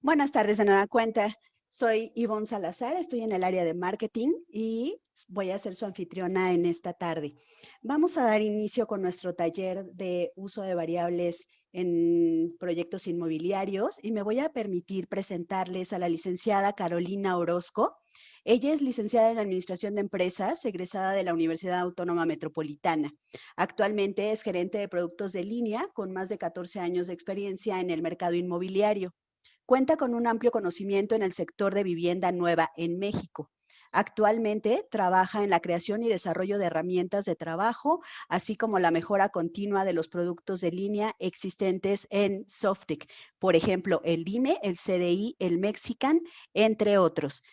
Buenas tardes de nueva cuenta. Soy Ivonne Salazar, estoy en el área de marketing y voy a ser su anfitriona en esta tarde. Vamos a dar inicio con nuestro taller de uso de variables en proyectos inmobiliarios y me voy a permitir presentarles a la licenciada Carolina Orozco. Ella es licenciada en Administración de Empresas, egresada de la Universidad Autónoma Metropolitana. Actualmente es gerente de productos de línea con más de 14 años de experiencia en el mercado inmobiliario. Cuenta con un amplio conocimiento en el sector de vivienda nueva en México. Actualmente trabaja en la creación y desarrollo de herramientas de trabajo, así como la mejora continua de los productos de línea existentes en Softtech. Por ejemplo, el DIME, el CDI, el Mexican, entre otros.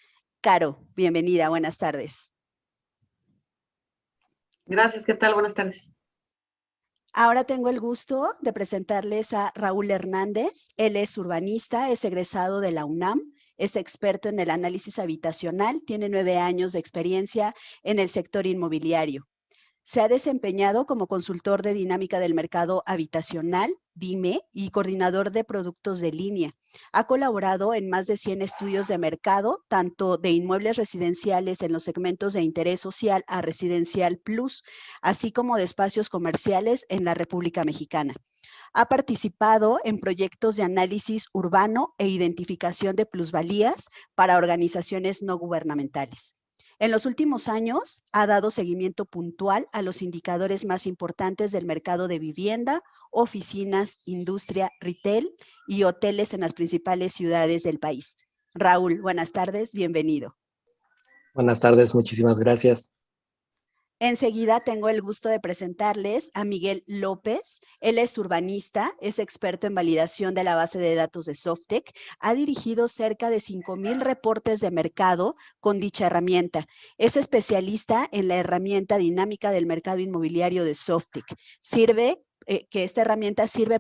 Caro, bienvenida, buenas tardes. Gracias, ¿qué tal? Buenas tardes. Ahora tengo el gusto de presentarles a Raúl Hernández. Él es urbanista, es egresado de la UNAM, es experto en el análisis habitacional, tiene 9 años de experiencia en el sector inmobiliario. Se ha desempeñado como consultor de dinámica del mercado habitacional, DIME, y coordinador de productos de línea. Ha colaborado en más de 100 estudios de mercado, tanto de inmuebles residenciales en los segmentos de interés social a residencial plus, así como de espacios comerciales en la República Mexicana. Ha participado en proyectos de análisis urbano e identificación de plusvalías para organizaciones no gubernamentales. En los últimos años, ha dado seguimiento puntual a los indicadores más importantes del mercado de vivienda, oficinas, industria, retail y hoteles en las principales ciudades del país. Raúl, buenas tardes, bienvenido. Buenas tardes, muchísimas gracias. Enseguida tengo el gusto de presentarles a Miguel López. Él es urbanista, es experto en validación de la base de datos de Softtech. Ha dirigido cerca de 5,000 reportes de mercado con dicha herramienta. Es especialista en la herramienta dinámica del mercado inmobiliario de Softtech. Esta herramienta sirve,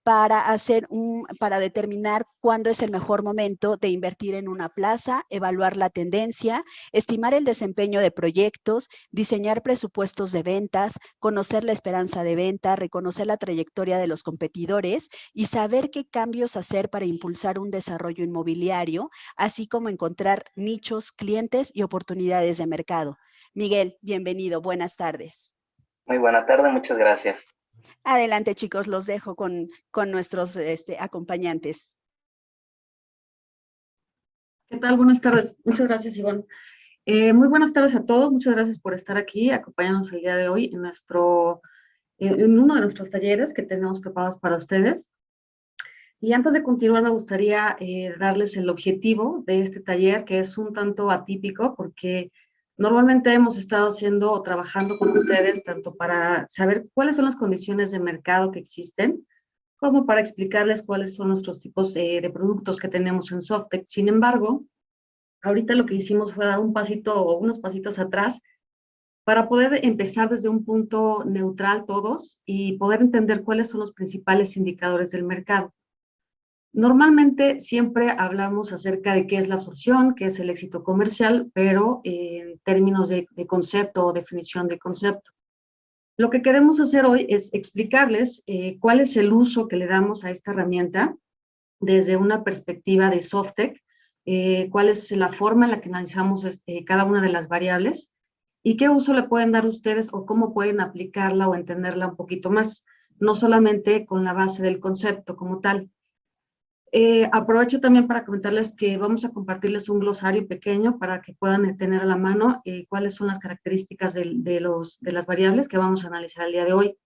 para determinar cuándo es el mejor momento de invertir en una plaza, evaluar la tendencia, estimar el desempeño de proyectos, diseñar presupuestos de ventas, conocer la esperanza de venta, reconocer la trayectoria de los competidores y saber qué cambios hacer para impulsar un desarrollo inmobiliario, así como encontrar nichos, clientes y oportunidades de mercado. Miguel, bienvenido, buenas tardes. Muy buena tarde, muchas gracias. Adelante, chicos, los dejo con nuestros acompañantes. ¿Qué tal? Buenas tardes. Muchas gracias, Ivonne. Muy buenas tardes a todos. Muchas gracias por estar aquí, acompañándonos el día de hoy en uno de nuestros talleres que tenemos preparados para ustedes. Y antes de continuar, me gustaría darles el objetivo de este taller, que es un tanto atípico, porque normalmente hemos estado haciendo o trabajando con ustedes tanto para saber cuáles son las condiciones de mercado que existen, como para explicarles cuáles son nuestros tipos de productos que tenemos en Softtech. Sin embargo, ahorita lo que hicimos fue dar un pasito o unos pasitos atrás para poder empezar desde un punto neutral todos y poder entender cuáles son los principales indicadores del mercado. Normalmente siempre hablamos acerca de qué es la absorción, qué es el éxito comercial, pero en términos de concepto o definición de concepto. Lo que queremos hacer hoy es explicarles cuál es el uso que le damos a esta herramienta desde una perspectiva de Softtech, cuál es la forma en la que analizamos cada una de las variables y qué uso le pueden dar ustedes o cómo pueden aplicarla o entenderla un poquito más, no solamente con la base del concepto como tal. Aprovecho también para comentarles que vamos a compartirles un glosario pequeño para que puedan tener a la mano cuáles son las características de las variables que vamos a analizar el día de hoy.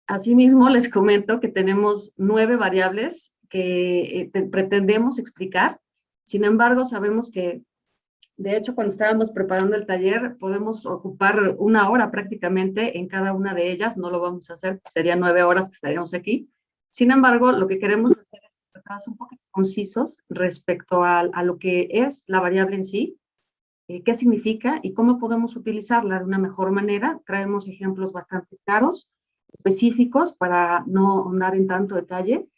Asimismo, les comento que tenemos 9 variables que pretendemos explicar. Sin embargo, sabemos que, de hecho, cuando estábamos preparando el taller, podemos ocupar 1 hora prácticamente en cada una de ellas. No lo vamos a hacer, serían 9 horas que estaríamos aquí. Sin embargo, lo que queremos hacer es tratar un poco concisos respecto a lo que es la variable en sí, qué significa y cómo podemos utilizarla de una mejor manera. Traemos ejemplos bastante claros, específicos, para no ahondar en tanto detalle,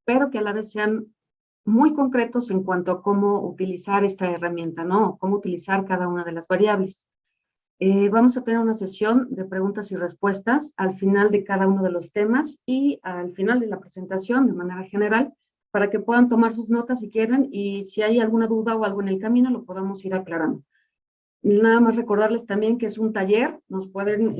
pero que a la vez sean muy concretos en cuanto a cómo utilizar esta herramienta, ¿no? Cómo utilizar cada una de las variables. Vamos a tener una sesión de preguntas y respuestas al final de cada uno de los temas y al final de la presentación, de manera general, para que puedan tomar sus notas si quieren y si hay alguna duda o algo en el camino lo podamos ir aclarando. Nada más recordarles también que es un taller, nos pueden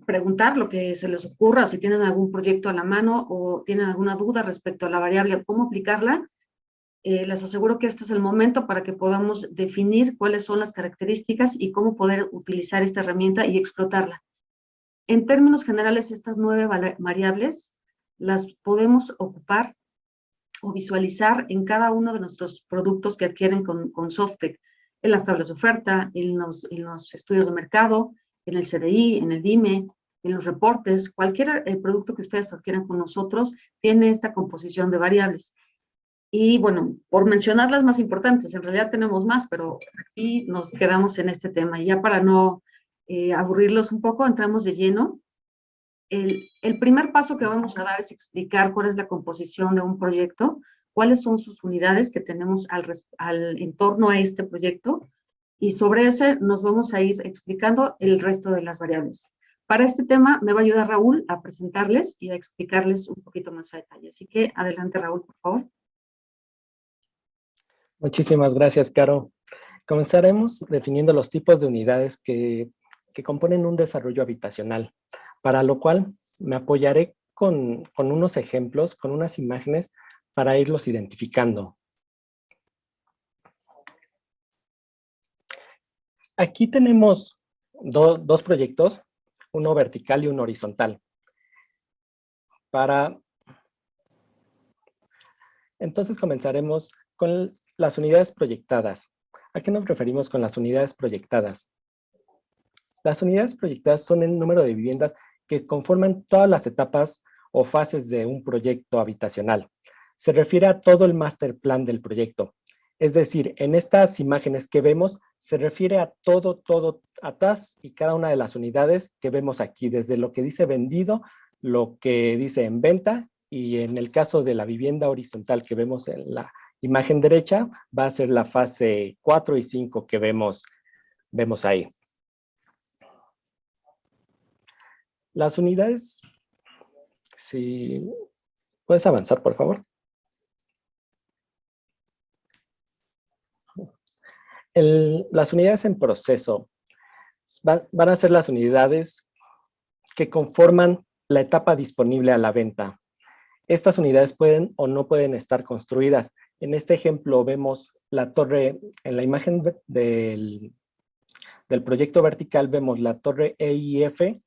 preguntar lo que se les ocurra, si tienen algún proyecto a la mano o tienen alguna duda respecto a la variable, cómo aplicarla. Les aseguro que este es el momento para que podamos definir cuáles son las características y cómo poder utilizar esta herramienta y explotarla. En términos generales, estas 9 variables las podemos ocupar o visualizar en cada uno de nuestros productos que adquieren con Softec, en las tablas de oferta, en los estudios de mercado, en el CDI, en el DIME, en los reportes. Cualquier producto que ustedes adquieran con nosotros tiene esta composición de variables. Y bueno, por mencionar las más importantes, en realidad tenemos más, pero aquí nos quedamos en este tema. Y ya para no aburrirlos un poco, entramos de lleno. El primer paso que vamos a dar es explicar cuál es la composición de un proyecto, cuáles son sus unidades que tenemos en torno a este proyecto, y sobre ese nos vamos a ir explicando el resto de las variables. Para este tema me va a ayudar Raúl a presentarles y a explicarles un poquito más a detalle. Así que adelante, Raúl, por favor. Muchísimas gracias, Caro. Comenzaremos definiendo los tipos de unidades que componen un desarrollo habitacional, para lo cual me apoyaré con unos ejemplos, con unas imágenes, para irlos identificando. Aquí tenemos dos proyectos, uno vertical y uno horizontal. Entonces comenzaremos con las unidades proyectadas. ¿A qué nos referimos con las unidades proyectadas? Las unidades proyectadas son el número de viviendas que conforman todas las etapas o fases de un proyecto habitacional. Se refiere a todo el master plan del proyecto. Es decir, en estas imágenes que vemos, se refiere a a todas y cada una de las unidades que vemos aquí, desde lo que dice vendido, lo que dice en venta, y en el caso de la vivienda horizontal que vemos en la imagen derecha, va a ser la fase 4 y 5 que vemos ahí. Las unidades, si puedes avanzar, por favor. Las unidades en proceso van a ser las unidades que conforman la etapa disponible a la venta. Estas unidades pueden o no pueden estar construidas. En este ejemplo vemos la torre, en la imagen del proyecto vertical vemos la torre E y F,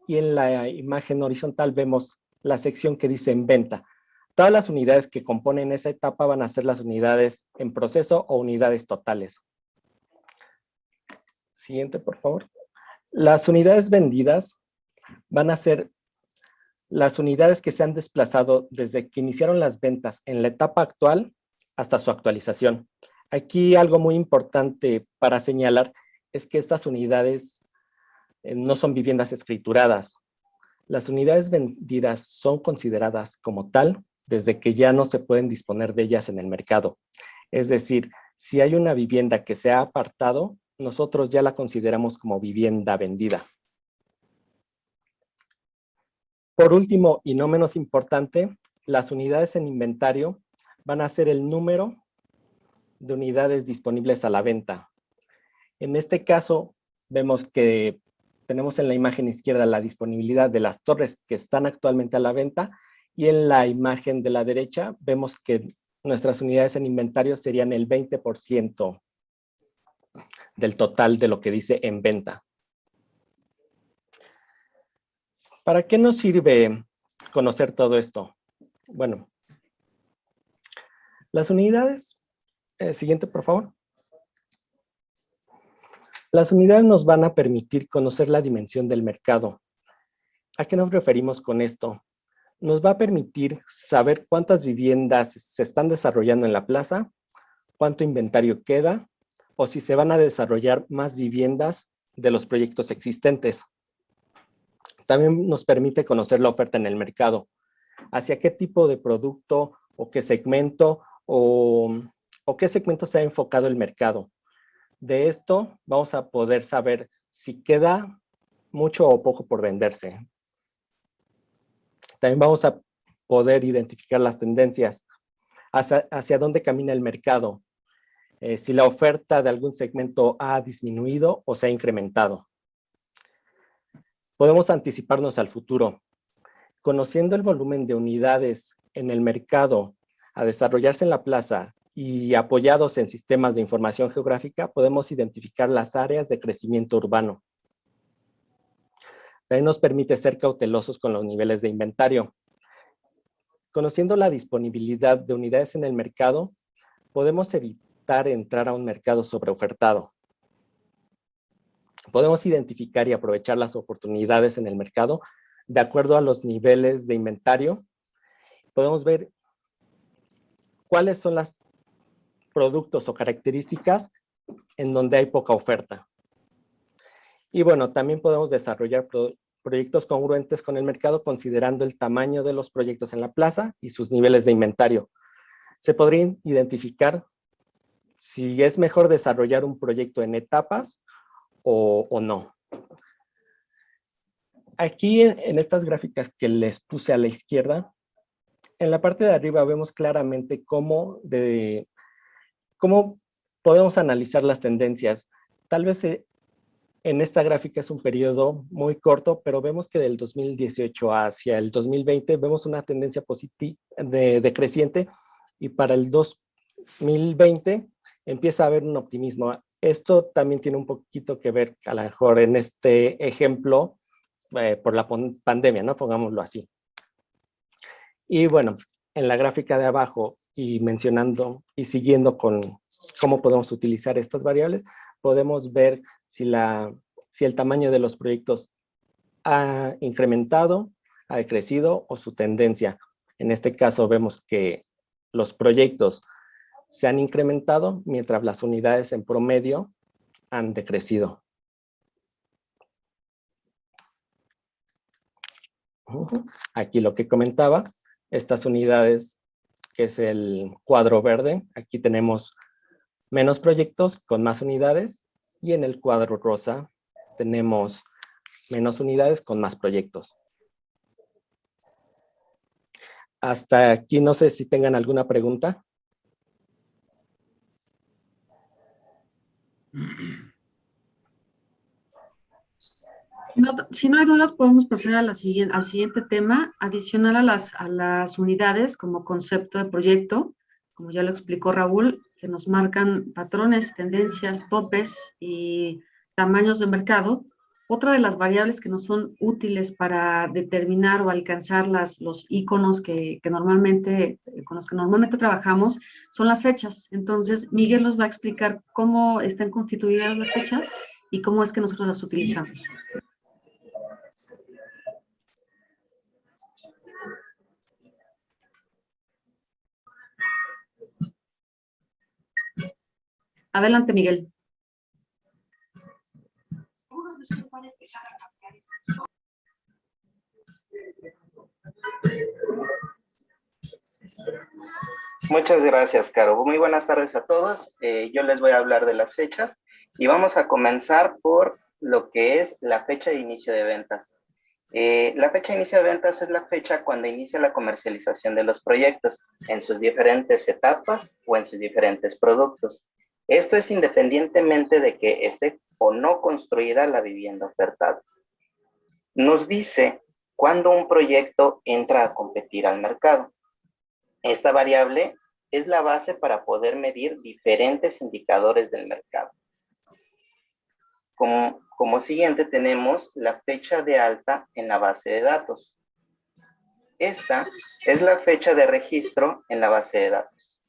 y en la imagen horizontal vemos la sección que dice en venta. Todas las unidades que componen esa etapa van a ser las unidades en proceso o unidades totales. Siguiente, por favor. Las unidades vendidas van a ser las unidades que se han desplazado desde que iniciaron las ventas en la etapa actual hasta su actualización. Aquí algo muy importante para señalar es que estas unidades no son viviendas escrituradas. Las unidades vendidas son consideradas como tal desde que ya no se pueden disponer de ellas en el mercado. Es decir, si hay una vivienda que se ha apartado, nosotros ya la consideramos como vivienda vendida. Por último, y no menos importante, las unidades en inventario van a ser el número de unidades disponibles a la venta. En este caso, vemos que tenemos en la imagen izquierda la disponibilidad de las torres que están actualmente a la venta, y en la imagen de la derecha vemos que nuestras unidades en inventario serían el 20% del total de lo que dice en venta. ¿Para qué nos sirve conocer todo esto? Bueno, las unidades, siguiente por favor. Las unidades nos van a permitir conocer la dimensión del mercado. ¿A qué nos referimos con esto? Nos va a permitir saber cuántas viviendas se están desarrollando en la plaza, cuánto inventario queda, o si se van a desarrollar más viviendas de los proyectos existentes. También nos permite conocer la oferta en el mercado, hacia qué tipo de producto o qué segmento qué segmento se ha enfocado el mercado. De esto vamos a poder saber si queda mucho o poco por venderse. También vamos a poder identificar las tendencias, hacia dónde camina el mercado, si la oferta de algún segmento ha disminuido o se ha incrementado. Podemos anticiparnos al futuro. Conociendo el volumen de unidades en el mercado a desarrollarse en la plaza y apoyados en sistemas de información geográfica, podemos identificar las áreas de crecimiento urbano. También nos permite ser cautelosos con los niveles de inventario. Conociendo la disponibilidad de unidades en el mercado, podemos evitar entrar a un mercado sobreofertado. Podemos identificar y aprovechar las oportunidades en el mercado de acuerdo a los niveles de inventario. Podemos ver cuáles son los productos o características en donde hay poca oferta. Y bueno, también podemos desarrollar proyectos congruentes con el mercado considerando el tamaño de los proyectos en la plaza y sus niveles de inventario. Se podría identificar si es mejor desarrollar un proyecto en etapas o no. Aquí en estas gráficas que les puse a la izquierda, en la parte de arriba vemos claramente cómo podemos analizar las tendencias. Tal vez en esta gráfica es un periodo muy corto, pero vemos que del 2018 hacia el 2020 vemos una tendencia positiva decreciente y para el 2020 empieza a haber un optimismo. Esto también tiene un poquito que ver, a lo mejor en este ejemplo, por la pandemia, ¿no? Pongámoslo así. Y bueno, en la gráfica de abajo y mencionando y siguiendo con cómo podemos utilizar estas variables, podemos ver si el tamaño de los proyectos ha incrementado, ha crecido o su tendencia. En este caso vemos que los proyectos se han incrementado mientras las unidades en promedio han decrecido. Aquí lo que comentaba, estas unidades, que es el cuadro verde, aquí tenemos menos proyectos con más unidades, y en el cuadro rosa tenemos menos unidades con más proyectos. Hasta aquí no sé si tengan alguna pregunta. Si no hay dudas, podemos pasar a al siguiente tema, adicional a las unidades como concepto de proyecto, como ya lo explicó Raúl, que nos marcan patrones, tendencias, topes y tamaños de mercado. Otra de las variables que nos son útiles para determinar o alcanzar los iconos con los que normalmente trabajamos son las fechas. Entonces, Miguel nos va a explicar cómo están constituidas las fechas y cómo es que nosotros las utilizamos. Adelante, Miguel. Muchas gracias, Caro. Muy buenas tardes a todos. Yo les voy a hablar de las fechas y vamos a comenzar por lo que es la fecha de inicio de ventas. La fecha de inicio de ventas es la fecha cuando inicia la comercialización de los proyectos en sus diferentes etapas o en sus diferentes productos. Esto es independientemente de que esté o no construida la vivienda ofertada. Nos dice cuándo un proyecto entra a competir al mercado. Esta variable es la base para poder medir diferentes indicadores del mercado. Como siguiente tenemos la fecha de alta en la base de datos. Esta es la fecha de registro en la base de datos.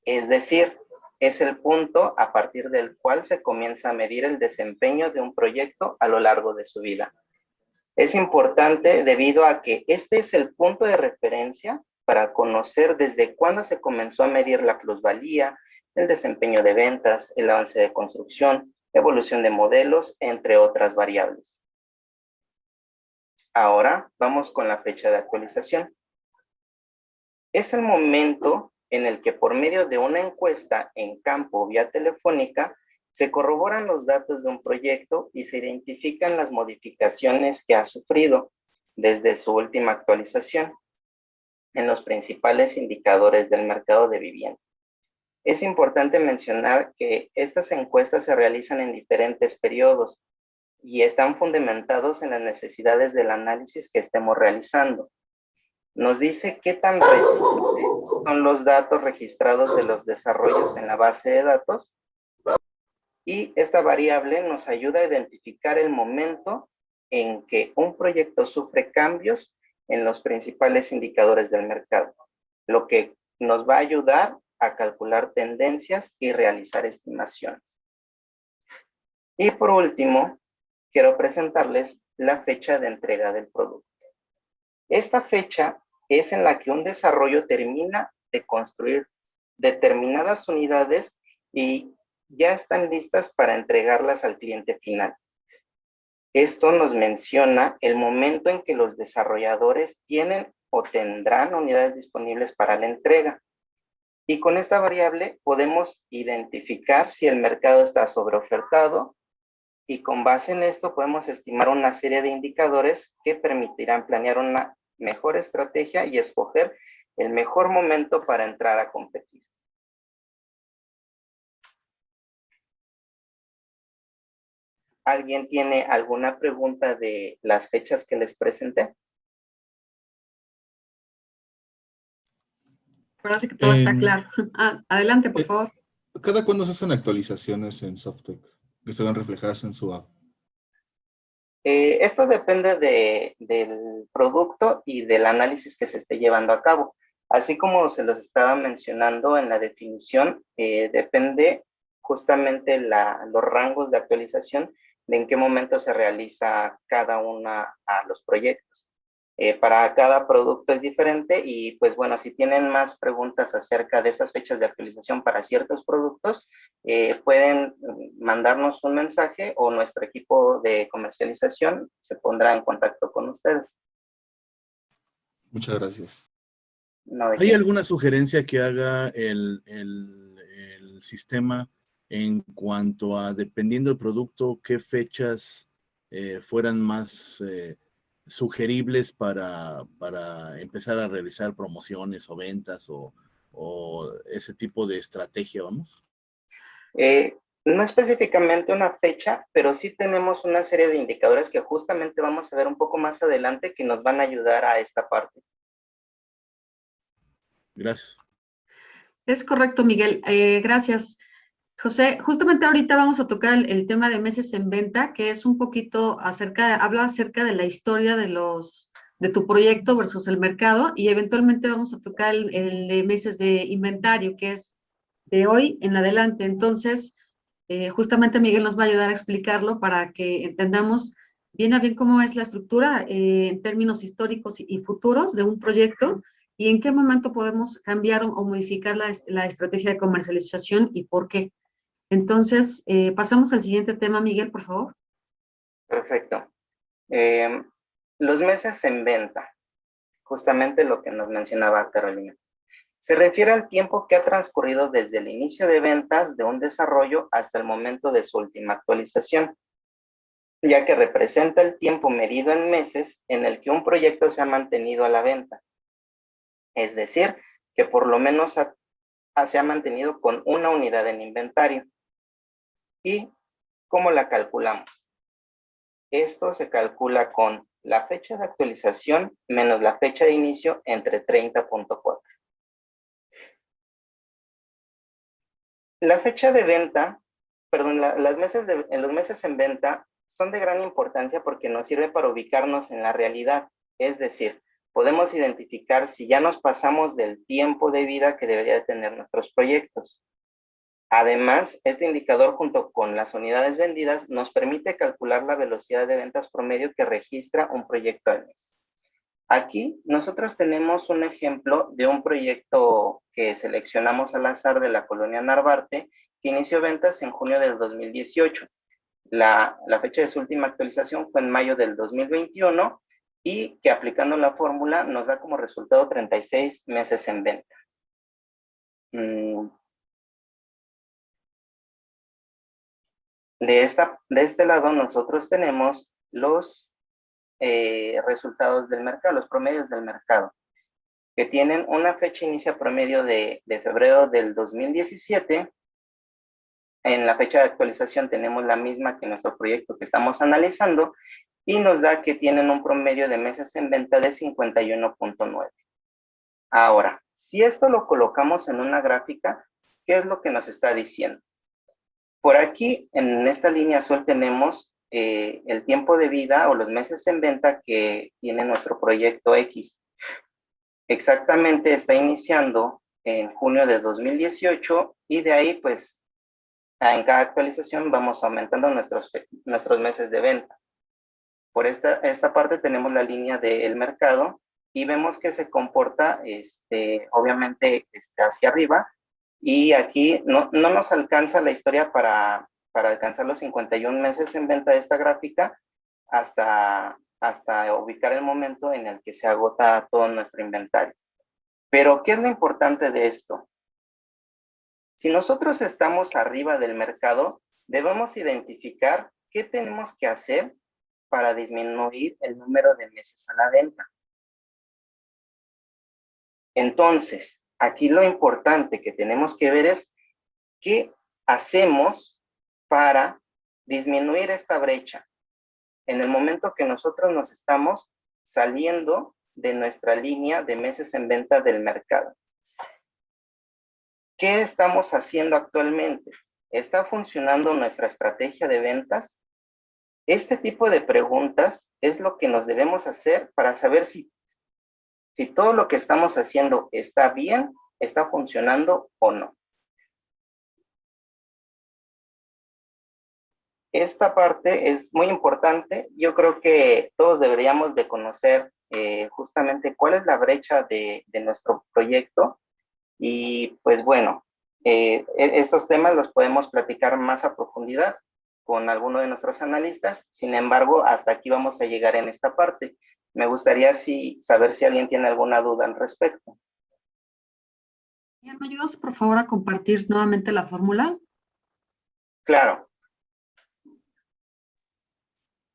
Es decir, es el punto a partir del cual se comienza a medir el desempeño de un proyecto a lo largo de su vida. Es importante debido a que este es el punto de referencia para conocer desde cuándo se comenzó a medir la plusvalía, el desempeño de ventas, el avance de construcción, evolución de modelos, entre otras variables. Ahora vamos con la fecha de actualización. Es el momento en el que por medio de una encuesta en campo o vía telefónica se corroboran los datos de un proyecto y se identifican las modificaciones que ha sufrido desde su última actualización. en los principales indicadores del mercado de vivienda. Es importante mencionar que estas encuestas se realizan en diferentes periodos y están fundamentados en las necesidades del análisis que estemos realizando. Nos dice qué tan recientes son los datos registrados de los desarrollos en la base de datos, y esta variable nos ayuda a identificar el momento en que un proyecto sufre cambios en los principales indicadores del mercado, lo que nos va a ayudar a calcular tendencias y realizar estimaciones. Y por último, quiero presentarles la fecha de entrega del producto. Esta fecha es en la que un desarrollo termina de construir determinadas unidades y ya están listas para entregarlas al cliente final. Esto nos menciona el momento en que los desarrolladores tienen o tendrán unidades disponibles para la entrega. Y con esta variable podemos identificar si el mercado está sobreofertado, y con base en esto podemos estimar una serie de indicadores que permitirán planear una mejor estrategia y escoger el mejor momento para entrar a competir. ¿Alguien tiene alguna pregunta de las fechas que les presenté? Parece que todo está claro. Adelante, por favor. ¿Cada cuándo se hacen actualizaciones en Softec que se ven reflejadas en su app? Esto depende del producto y del análisis que se esté llevando a cabo. Así como se los estaba mencionando en la definición, depende justamente los rangos de actualización de en qué momento se realiza cada una a los proyectos. Para cada producto es diferente y pues bueno, si tienen más preguntas acerca de estas fechas de actualización para ciertos productos, pueden mandarnos un mensaje o nuestro equipo de comercialización se pondrá en contacto con ustedes. Muchas gracias. No, ¿de ¿Hay qué? alguna sugerencia que haga el sistema en cuanto a, dependiendo del producto, qué fechas fueran más sugeribles para empezar a realizar promociones o ventas o ese tipo de estrategia, vamos? No específicamente una fecha, pero sí tenemos una serie de indicadores que justamente vamos a ver un poco más adelante que nos van a ayudar a esta parte. Gracias. Es correcto, Miguel. Gracias. José, justamente ahorita vamos a tocar el tema de meses en venta, que es un poquito habla acerca de la historia de tu proyecto versus el mercado, y eventualmente vamos a tocar el de meses de inventario, que es de hoy en adelante. Entonces, justamente Miguel nos va a ayudar a explicarlo para que entendamos bien a bien cómo es la estructura en términos históricos y futuros de un proyecto, y en qué momento podemos cambiar o modificar la estrategia de comercialización y por qué. Entonces, pasamos al siguiente tema, Miguel, por favor. Perfecto. Los meses en venta, justamente lo que nos mencionaba Carolina. Se refiere al tiempo que ha transcurrido desde el inicio de ventas de un desarrollo hasta el momento de su última actualización, ya que representa el tiempo medido en meses en el que un proyecto se ha mantenido a la venta. Es decir, que por lo menos se ha mantenido con una unidad en inventario. ¿Y cómo la calculamos? Esto se calcula con la fecha de actualización menos la fecha de inicio entre 30.4. La fecha de venta, perdón, los meses en venta son de gran importancia porque nos sirve para ubicarnos en la realidad. Es decir, podemos identificar si ya nos pasamos del tiempo de vida que debería tener nuestros proyectos. Además, este indicador junto con las unidades vendidas nos permite calcular la velocidad de ventas promedio que registra un proyecto al mes. Aquí nosotros tenemos un ejemplo de un proyecto que seleccionamos al azar de la colonia Narvarte, que inició ventas en junio del 2018. La fecha de su última actualización fue en mayo del 2021 y que aplicando la fórmula nos da como resultado 36 meses en venta. De este lado nosotros tenemos los resultados del mercado, los promedios del mercado. que tienen una fecha inicia promedio de febrero del 2017. En la fecha de actualización tenemos la misma que nuestro proyecto que estamos analizando y nos da que tienen un promedio de meses en venta de 51.9. Ahora, si esto lo colocamos en una gráfica, ¿qué es lo que nos está diciendo? Por aquí, en esta línea azul tenemos el tiempo de vida o los meses en venta que tiene nuestro proyecto X. Exactamente está iniciando en junio de 2018 y de ahí pues en cada actualización vamos aumentando nuestros meses de venta. Por esta parte tenemos la línea del mercado y vemos que se comporta obviamente hacia arriba y aquí no nos alcanza la historia para alcanzar los 51 meses en venta de esta gráfica hasta ubicar el momento en el que se agota todo nuestro inventario. Pero, ¿qué es lo importante de esto? Si nosotros estamos arriba del mercado, debemos identificar qué tenemos que hacer para disminuir el número de meses a la venta. Entonces, aquí lo importante que tenemos que ver es qué hacemos para disminuir esta brecha. En el momento que nosotros nos estamos saliendo de nuestra línea de meses en venta del mercado. ¿Qué estamos haciendo actualmente? ¿Está funcionando nuestra estrategia de ventas? Este tipo de preguntas es lo que nos debemos hacer para saber si todo lo que estamos haciendo está bien, está funcionando o no. Esta parte es muy importante. Yo creo que todos deberíamos de conocer justamente cuál es la brecha de nuestro proyecto. Y pues bueno, estos temas los podemos platicar más a profundidad con alguno de nuestros analistas. Sin embargo, hasta aquí vamos a llegar en esta parte. Me gustaría saber si alguien tiene alguna duda al respecto. ¿Me ayudas, por favor, a compartir nuevamente la fórmula? Claro.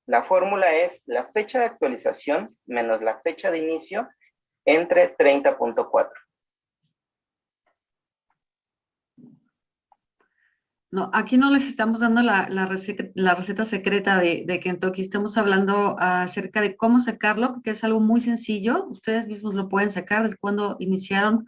La fórmula es la fecha de actualización menos la fecha de inicio entre 30.4. No, aquí no les estamos dando la receta secreta de Kentucky. Estamos hablando acerca de cómo sacarlo, porque es algo muy sencillo. Ustedes mismos lo pueden sacar desde cuando iniciaron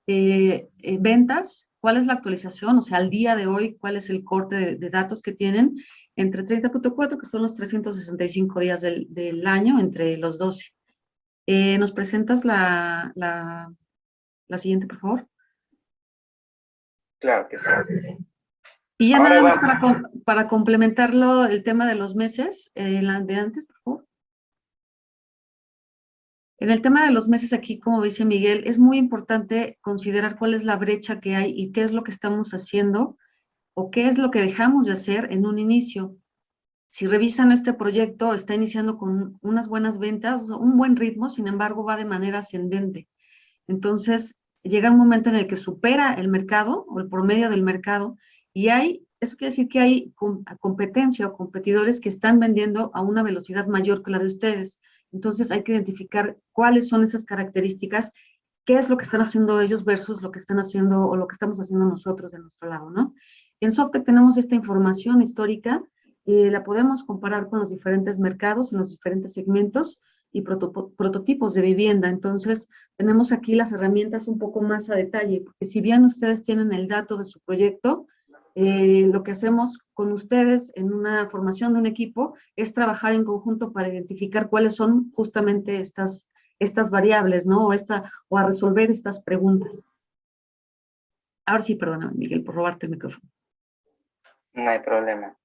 ventas, cuál es la actualización, o sea, al día de hoy, cuál es el corte de datos que tienen entre 30.4, que son los 365 días del año, entre los 12. ¿Nos presentas la siguiente, por favor? Claro que sí. Y ya Ahora nada más para complementarlo, el tema de los meses, la de antes, por favor. En el tema de los meses aquí, como dice Miguel, es muy importante considerar cuál es la brecha que hay y qué es lo que estamos haciendo o qué es lo que dejamos de hacer en un inicio. Si revisan este proyecto, está iniciando con unas buenas ventas, un buen ritmo, sin embargo, va de manera ascendente. Entonces, llega un momento en el que supera el mercado o el promedio del mercado y eso quiere decir que hay competencia o competidores que están vendiendo a una velocidad mayor que la de ustedes. Entonces, hay que identificar cuáles son esas características, qué es lo que están haciendo ellos versus lo que están haciendo o lo que estamos haciendo nosotros de nuestro lado, ¿no? En Softec tenemos esta información histórica, la podemos comparar con los diferentes mercados, en los diferentes segmentos y prototipos de vivienda. Entonces, tenemos aquí las herramientas un poco más a detalle, porque si bien ustedes tienen el dato de su proyecto, lo que hacemos con ustedes en una formación de un equipo es trabajar en conjunto para identificar cuáles son justamente estas variables, ¿no? O a resolver estas preguntas. Ahora sí, perdóname, Miguel, por robarte el micrófono. No hay problema.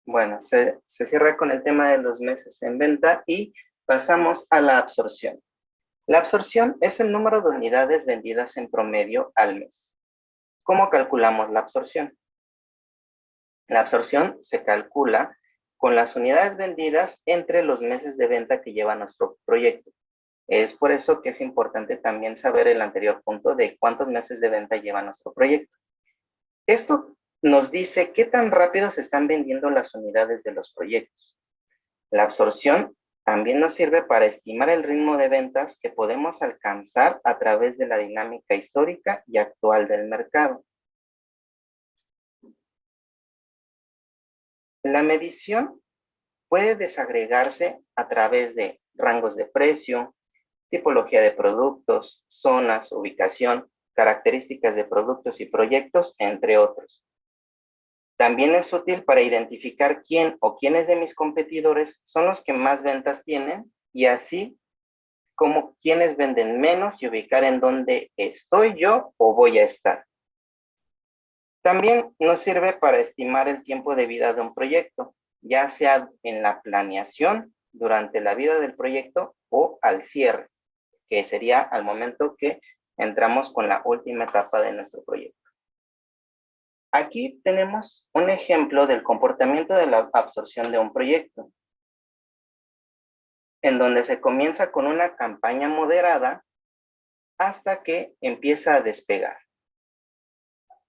Bueno, se cierra con el tema de los meses en venta y pasamos a la absorción. La absorción es el número de unidades vendidas en promedio al mes. ¿Cómo calculamos la absorción? La absorción se calcula con las unidades vendidas entre los meses de venta que lleva nuestro proyecto. Es por eso que es importante también saber el anterior punto de cuántos meses de venta lleva nuestro proyecto. Esto nos dice qué tan rápido se están vendiendo las unidades de los proyectos. La absorción También nos sirve para estimar el ritmo de ventas que podemos alcanzar a través de la dinámica histórica y actual del mercado. La medición puede desagregarse a través de rangos de precio, tipología de productos, zonas, ubicación, características de productos y proyectos, entre otros. También es útil para identificar quién o quiénes de mis competidores son los que más ventas tienen y así como quiénes venden menos y ubicar en dónde estoy yo o voy a estar. También nos sirve para estimar el tiempo de vida de un proyecto, ya sea en la planeación, durante la vida del proyecto o al cierre, que sería al momento que entramos con la última etapa de nuestro proyecto. Aquí tenemos un ejemplo del comportamiento de la absorción de un proyecto, en donde se comienza con una campaña moderada hasta que empieza a despegar.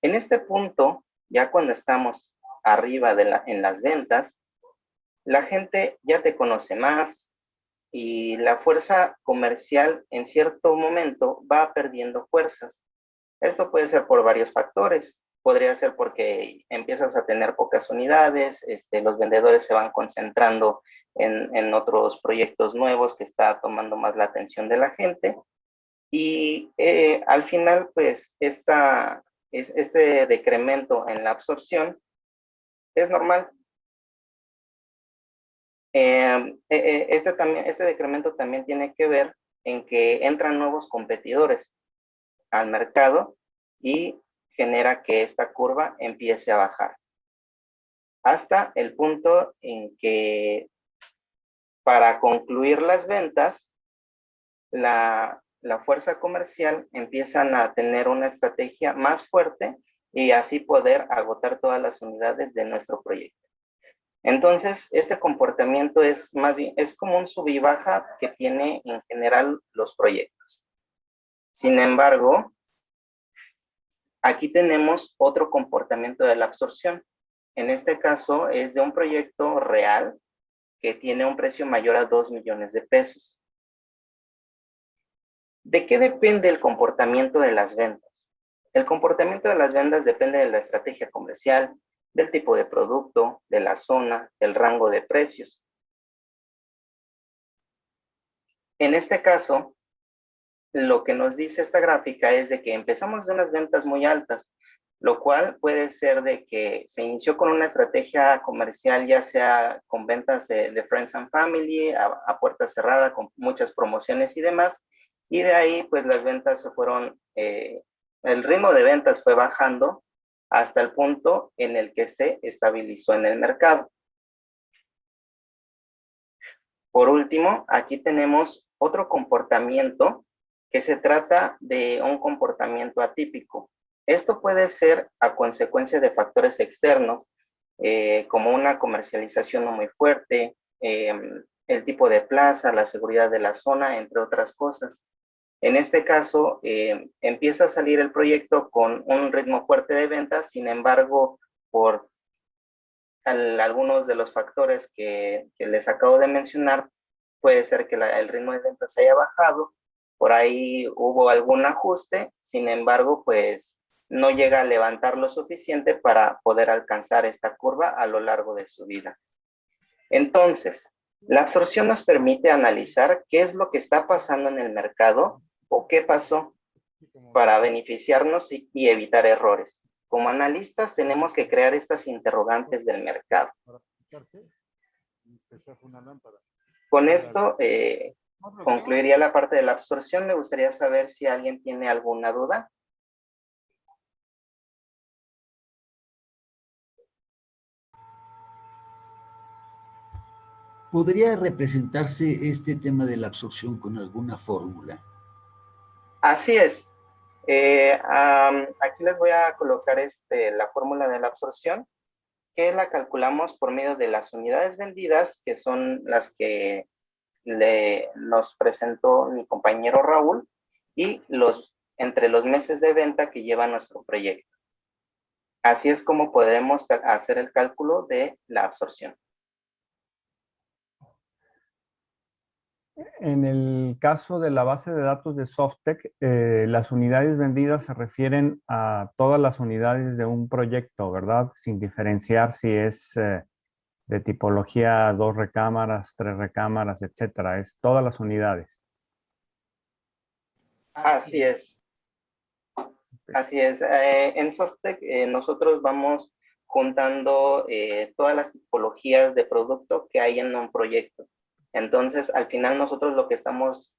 En este punto, ya cuando estamos arriba en las ventas, la gente ya te conoce más y la fuerza comercial en cierto momento va perdiendo fuerzas. Esto puede ser por varios factores. Podría ser porque empiezas a tener pocas unidades, los vendedores se van concentrando en otros proyectos nuevos que está tomando más la atención de la gente. Y al final, pues, este decremento en la absorción es normal. Este decremento también tiene que ver en que entran nuevos competidores al mercado y genera que esta curva empiece a bajar. Hasta el punto en que para concluir las ventas, la fuerza comercial empiezan a tener una estrategia más fuerte y así poder agotar todas las unidades de nuestro proyecto. Entonces, este comportamiento es más bien, es como un sub y baja que tiene en general los proyectos. Sin embargo, aquí tenemos otro comportamiento de la absorción. En este caso es de un proyecto real que tiene un precio mayor a 2 millones de pesos. ¿De qué depende el comportamiento de las ventas? El comportamiento de las ventas depende de la estrategia comercial, del tipo de producto, de la zona, del rango de precios. En este caso, lo que nos dice esta gráfica es de que empezamos de unas ventas muy altas, lo cual puede ser de que se inició con una estrategia comercial, ya sea con ventas de Friends and Family, a puerta cerrada, con muchas promociones y demás, y de ahí pues las ventas se fueron, el ritmo de ventas fue bajando hasta el punto en el que se estabilizó en el mercado. Por último, aquí tenemos otro comportamiento que se trata de un comportamiento atípico. Esto puede ser a consecuencia de factores externos, como una comercialización no muy fuerte, el tipo de plaza, la seguridad de la zona, entre otras cosas. En este caso, empieza a salir el proyecto con un ritmo fuerte de ventas, sin embargo, por algunos de los factores que les acabo de mencionar, puede ser que el ritmo de ventas haya bajado, por ahí hubo algún ajuste, sin embargo, pues no llega a levantar lo suficiente para poder alcanzar esta curva a lo largo de su vida. Entonces, la absorción nos permite analizar qué es lo que está pasando en el mercado o qué pasó para beneficiarnos y evitar errores. Como analistas tenemos que crear estas interrogantes del mercado. Con esto concluiría la parte de la absorción. Me gustaría saber si alguien tiene alguna duda. ¿Podría representarse este tema de la absorción con alguna fórmula? Así es. Aquí les voy a colocar la fórmula de la absorción, que la calculamos por medio de las unidades vendidas, que son las que nos presentó mi compañero Raúl, y entre los meses de venta que lleva nuestro proyecto. Así es como podemos hacer el cálculo de la absorción. En el caso de la base de datos de Softec, las unidades vendidas se refieren a todas las unidades de un proyecto, ¿verdad? Sin diferenciar si es de tipología 2 recámaras, 3 recámaras, etcétera. Es todas las unidades. Así es. Así es. En Softec nosotros vamos juntando todas las tipologías de producto que hay en un proyecto. Entonces, al final nosotros lo que estamos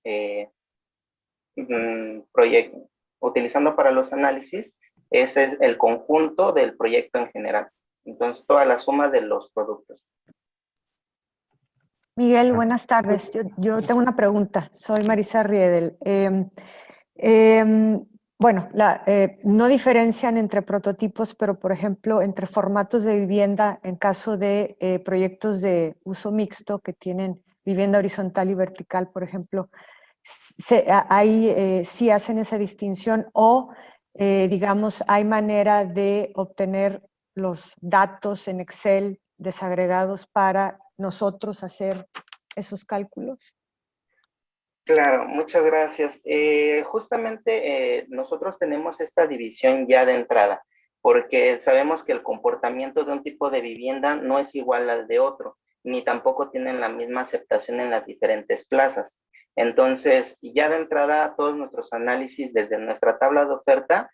utilizando para los análisis es el conjunto del proyecto en general. Entonces, toda la suma de los productos. Miguel, buenas tardes. Yo tengo una pregunta. Soy Marisa Riedel. Bueno, no diferencian entre prototipos, pero por ejemplo, entre formatos de vivienda en caso de proyectos de uso mixto que tienen vivienda horizontal y vertical, por ejemplo, ahí sí hacen esa distinción o, digamos, hay manera de obtener los datos en Excel desagregados para nosotros hacer esos cálculos. Claro, muchas gracias. Justamente nosotros tenemos esta división ya de entrada, porque sabemos que el comportamiento de un tipo de vivienda no es igual al de otro, ni tampoco tienen la misma aceptación en las diferentes plazas. Entonces, ya de entrada, todos nuestros análisis desde nuestra tabla de oferta,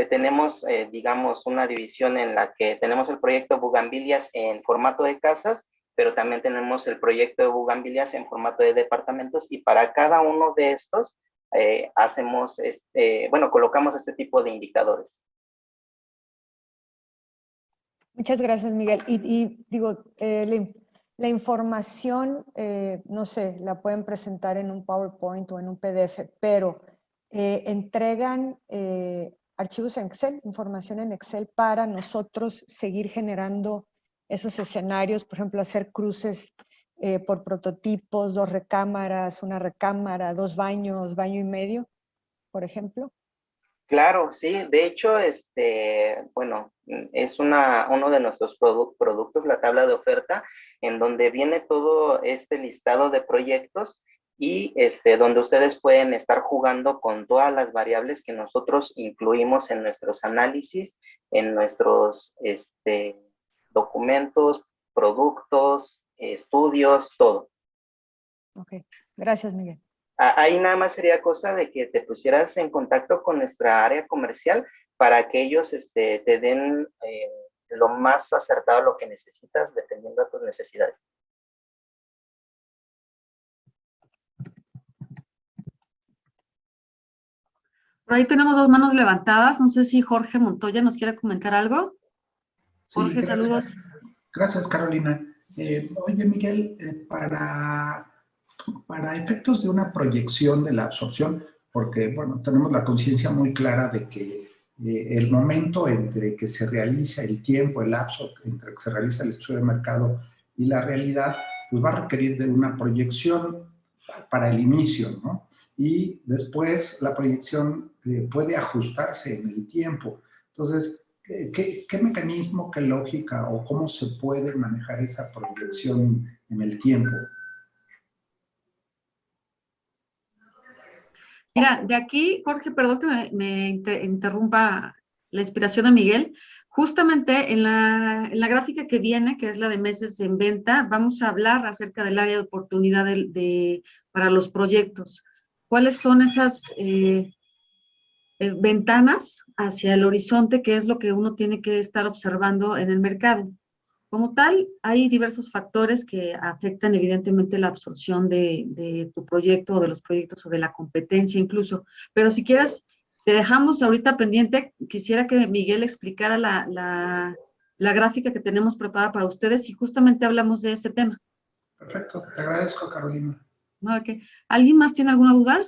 tenemos, digamos, una división en la que tenemos el proyecto Bugambilias en formato de casas, pero también tenemos el proyecto de Bugambilias en formato de departamentos y para cada uno de estos hacemos, colocamos este tipo de indicadores. Muchas gracias, Miguel. Y digo, la información, no sé, la pueden presentar en un PowerPoint o en un PDF, pero entregan archivos en Excel, información en Excel para nosotros seguir generando esos escenarios, por ejemplo, hacer cruces por prototipos, 2 recámaras, 1 recámara, 2 baños, baño y medio, por ejemplo. Claro, sí. De hecho, bueno, es uno de nuestros productos, la tabla de oferta, en donde viene todo este listado de proyectos y donde ustedes pueden estar jugando con todas las variables que nosotros incluimos en nuestros análisis, en nuestros documentos, productos, estudios, todo. Ok, gracias, Miguel. Ahí nada más sería cosa de que te pusieras en contacto con nuestra área comercial para que ellos te den lo más acertado lo que necesitas dependiendo de tus necesidades. Por ahí tenemos 2 manos levantadas. No sé si Jorge Montoya nos quiere comentar algo. Jorge, Sí, saludos. Gracias, Carolina. Oye, Miguel, para efectos de una proyección de la absorción, porque, bueno, tenemos la conciencia muy clara de que el momento entre que se realiza el tiempo, el lapso, entre que se realiza el estudio de mercado y la realidad, pues va a requerir de una proyección para el inicio, ¿no? Y después la proyección puede ajustarse en el tiempo. Entonces, ¿qué mecanismo, qué lógica o cómo se puede manejar esa proyección en el tiempo? Mira, de aquí, Jorge, perdón que me interrumpa la inspiración de Miguel. Justamente en la gráfica que viene, que es la de meses en venta, vamos a hablar acerca del área de oportunidad para los proyectos. ¿Cuáles son esas ventanas hacia el horizonte, que es lo que uno tiene que estar observando en el mercado? Como tal, hay diversos factores que afectan evidentemente la absorción de tu proyecto o de los proyectos o de la competencia incluso. Pero si quieres, te dejamos ahorita pendiente. Quisiera que Miguel explicara la gráfica que tenemos preparada para ustedes y justamente hablamos de ese tema. Perfecto, te agradezco, Carolina. ¿No? Okay. ¿Alguien más tiene alguna duda?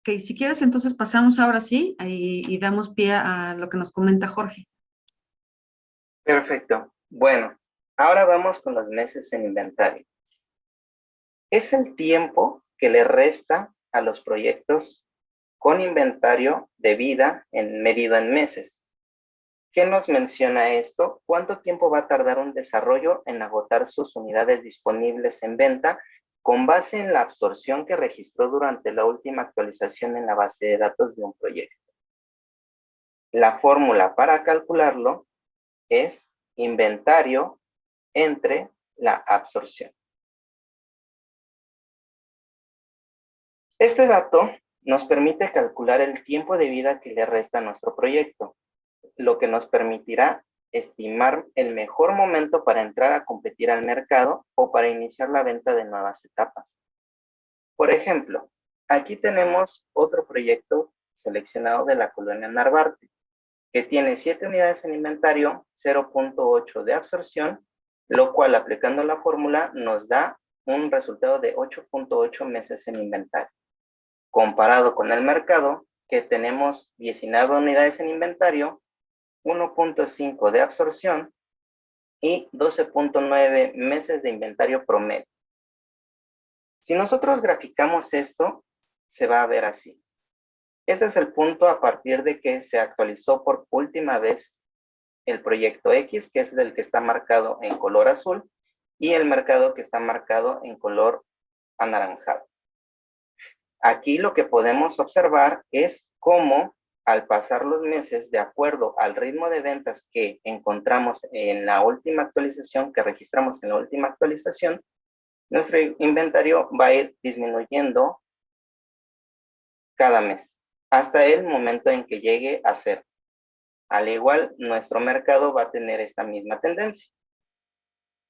Ok, si quieres, entonces pasamos ahora sí y damos pie a lo que nos comenta Jorge. Perfecto. Bueno, ahora vamos con los meses en inventario. Es el tiempo que le resta a los proyectos con inventario de vida medido en meses. ¿Qué nos menciona esto? ¿Cuánto tiempo va a tardar un desarrollo en agotar sus unidades disponibles en venta con base en la absorción que registró durante la última actualización en la base de datos de un proyecto? La fórmula para calcularlo es inventario entre la absorción. Este dato nos permite calcular el tiempo de vida que le resta a nuestro proyecto, lo que nos permitirá estimar el mejor momento para entrar a competir al mercado o para iniciar la venta de nuevas etapas. Por ejemplo, aquí tenemos otro proyecto seleccionado de la colonia Narvarte, que tiene 7 unidades en inventario, 0.8 de absorción, lo cual aplicando la fórmula nos da un resultado de 8.8 meses en inventario. Comparado con el mercado, que tenemos 19 unidades en inventario, 1.5 de absorción y 12.9 meses de inventario promedio. Si nosotros graficamos esto, se va a ver así. Este es el punto a partir de que se actualizó por última vez el proyecto X, que es el que está marcado en color azul, y el mercado que está marcado en color anaranjado. Aquí lo que podemos observar es cómo al pasar los meses, de acuerdo al ritmo de ventas que encontramos en la última actualización, que registramos en la última actualización, nuestro inventario va a ir disminuyendo cada mes, hasta el momento en que llegue a 0. Al igual, nuestro mercado va a tener esta misma tendencia.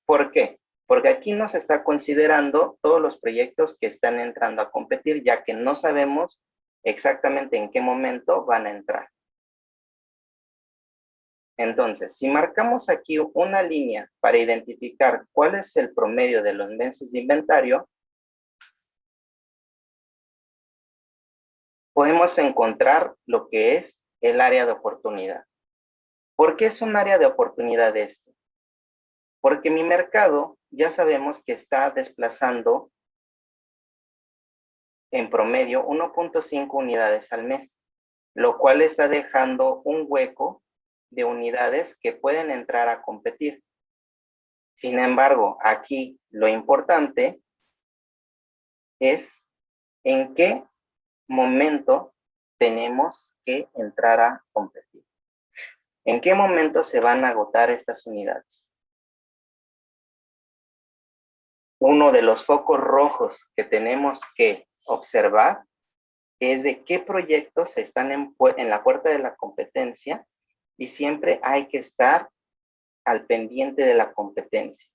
¿Por qué? Porque aquí nos está considerando todos los proyectos que están entrando a competir, ya que no sabemos exactamente en qué momento van a entrar. Entonces, si marcamos aquí una línea para identificar cuál es el promedio de los meses de inventario, podemos encontrar lo que es el área de oportunidad. ¿Por qué es un área de oportunidad esto? Porque mi mercado ya sabemos que está desplazando en promedio 1.5 unidades al mes, lo cual está dejando un hueco de unidades que pueden entrar a competir. Sin embargo, aquí lo importante es en qué momento tenemos que entrar a competir. ¿En qué momento se van a agotar estas unidades? Uno de los focos rojos que tenemos que observar es de qué proyectos están en la puerta de la competencia, y siempre hay que estar al pendiente de la competencia.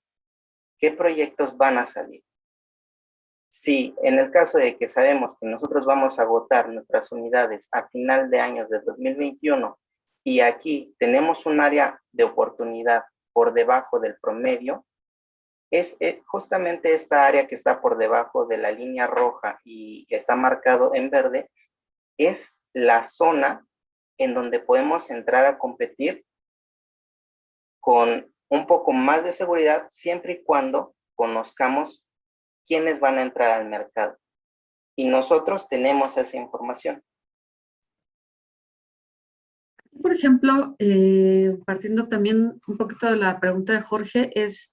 ¿Qué proyectos van a salir? Si en el caso de que sabemos que nosotros vamos a agotar nuestras unidades a final de años de 2021 y aquí tenemos un área de oportunidad por debajo del promedio, es justamente esta área que está por debajo de la línea roja y que está marcado en verde, es la zona en donde podemos entrar a competir con un poco más de seguridad, siempre y cuando conozcamos quiénes van a entrar al mercado. Y nosotros tenemos esa información. Por ejemplo, partiendo también un poquito de la pregunta de Jorge, es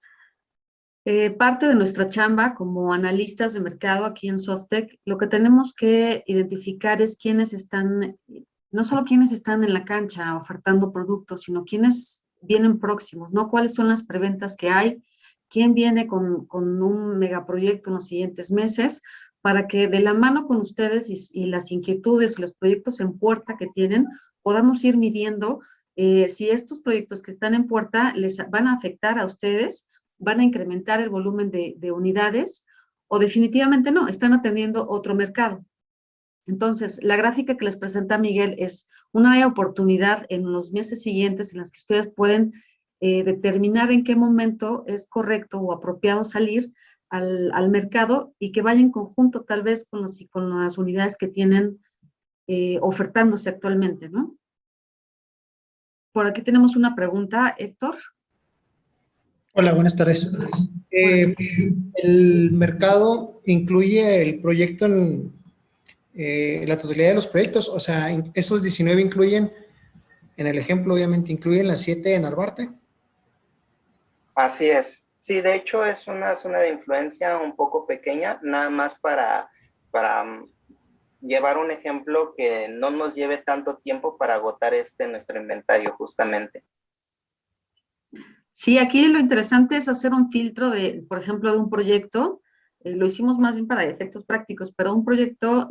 parte de nuestra chamba como analistas de mercado aquí en Softec, lo que tenemos que identificar es quiénes están, no solo quiénes están en la cancha ofertando productos, sino quiénes vienen próximos, ¿no? ¿Cuáles son las preventas que hay? ¿Quién viene con un megaproyecto en los siguientes meses? Para que de la mano con ustedes y las inquietudes y los proyectos en puerta que tienen, podamos ir midiendo si estos proyectos que están en puerta les van a afectar a ustedes, van a incrementar el volumen de unidades, o definitivamente no, están atendiendo otro mercado. Entonces, la gráfica que les presenta Miguel es una área de oportunidad en los meses siguientes en las que ustedes pueden determinar en qué momento es correcto o apropiado salir al mercado, y que vaya en conjunto tal vez con las unidades que tienen ofertándose actualmente, ¿no? Por aquí tenemos una pregunta, Héctor. Hola, buenas tardes. ¿El mercado incluye el proyecto en la totalidad de los proyectos? O sea, ¿esos 19 incluyen En el ejemplo, obviamente, incluyen las 7 de Narvarte. Así es. Sí, de hecho es una zona de influencia un poco pequeña, nada más para llevar un ejemplo que no nos lleve tanto tiempo para agotar nuestro inventario, justamente. Sí, aquí lo interesante es hacer un filtro de, por ejemplo, de un proyecto. Lo hicimos más bien para efectos prácticos, pero un proyecto,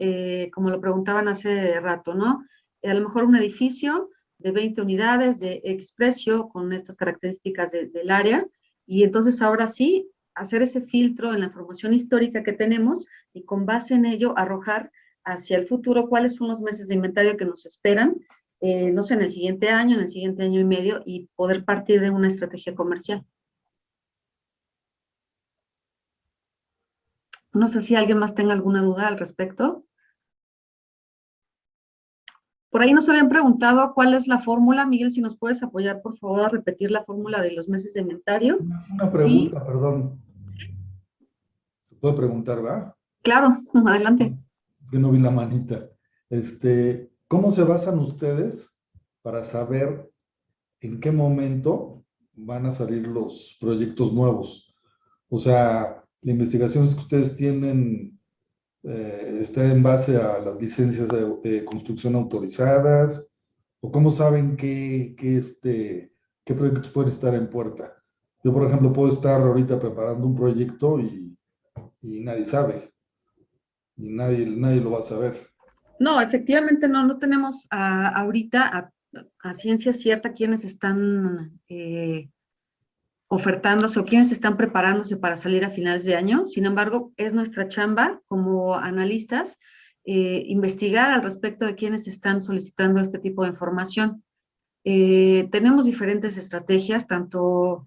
como lo preguntaban hace rato, ¿no? A lo mejor un edificio de 20 unidades de X precio con estas características del área, y entonces ahora sí, hacer ese filtro en la información histórica que tenemos y con base en ello arrojar hacia el futuro cuáles son los meses de inventario que nos esperan, no sé, en el siguiente año, en el siguiente año y medio, y poder partir de una estrategia comercial. No sé si alguien más tenga alguna duda al respecto. Por ahí nos habían preguntado cuál es la fórmula. Miguel, si nos puedes apoyar, por favor, a repetir la fórmula de los meses de inventario. Una pregunta, perdón. ¿Se puede preguntar, va? Claro, adelante. Es que no vi la manita. ¿Cómo se basan ustedes para saber en qué momento van a salir los proyectos nuevos? O sea, la investigación que ustedes tienen está en base a las licencias de construcción autorizadas, o cómo saben qué proyectos pueden estar en puerta. Yo, por ejemplo, puedo estar ahorita preparando un proyecto y nadie sabe, y nadie lo va a saber. No, efectivamente no tenemos ahorita a ciencia cierta quiénes están ofertándose o quiénes están preparándose para salir a finales de año. Sin embargo, es nuestra chamba como analistas investigar al respecto de quiénes están solicitando este tipo de información. Tenemos diferentes estrategias, tanto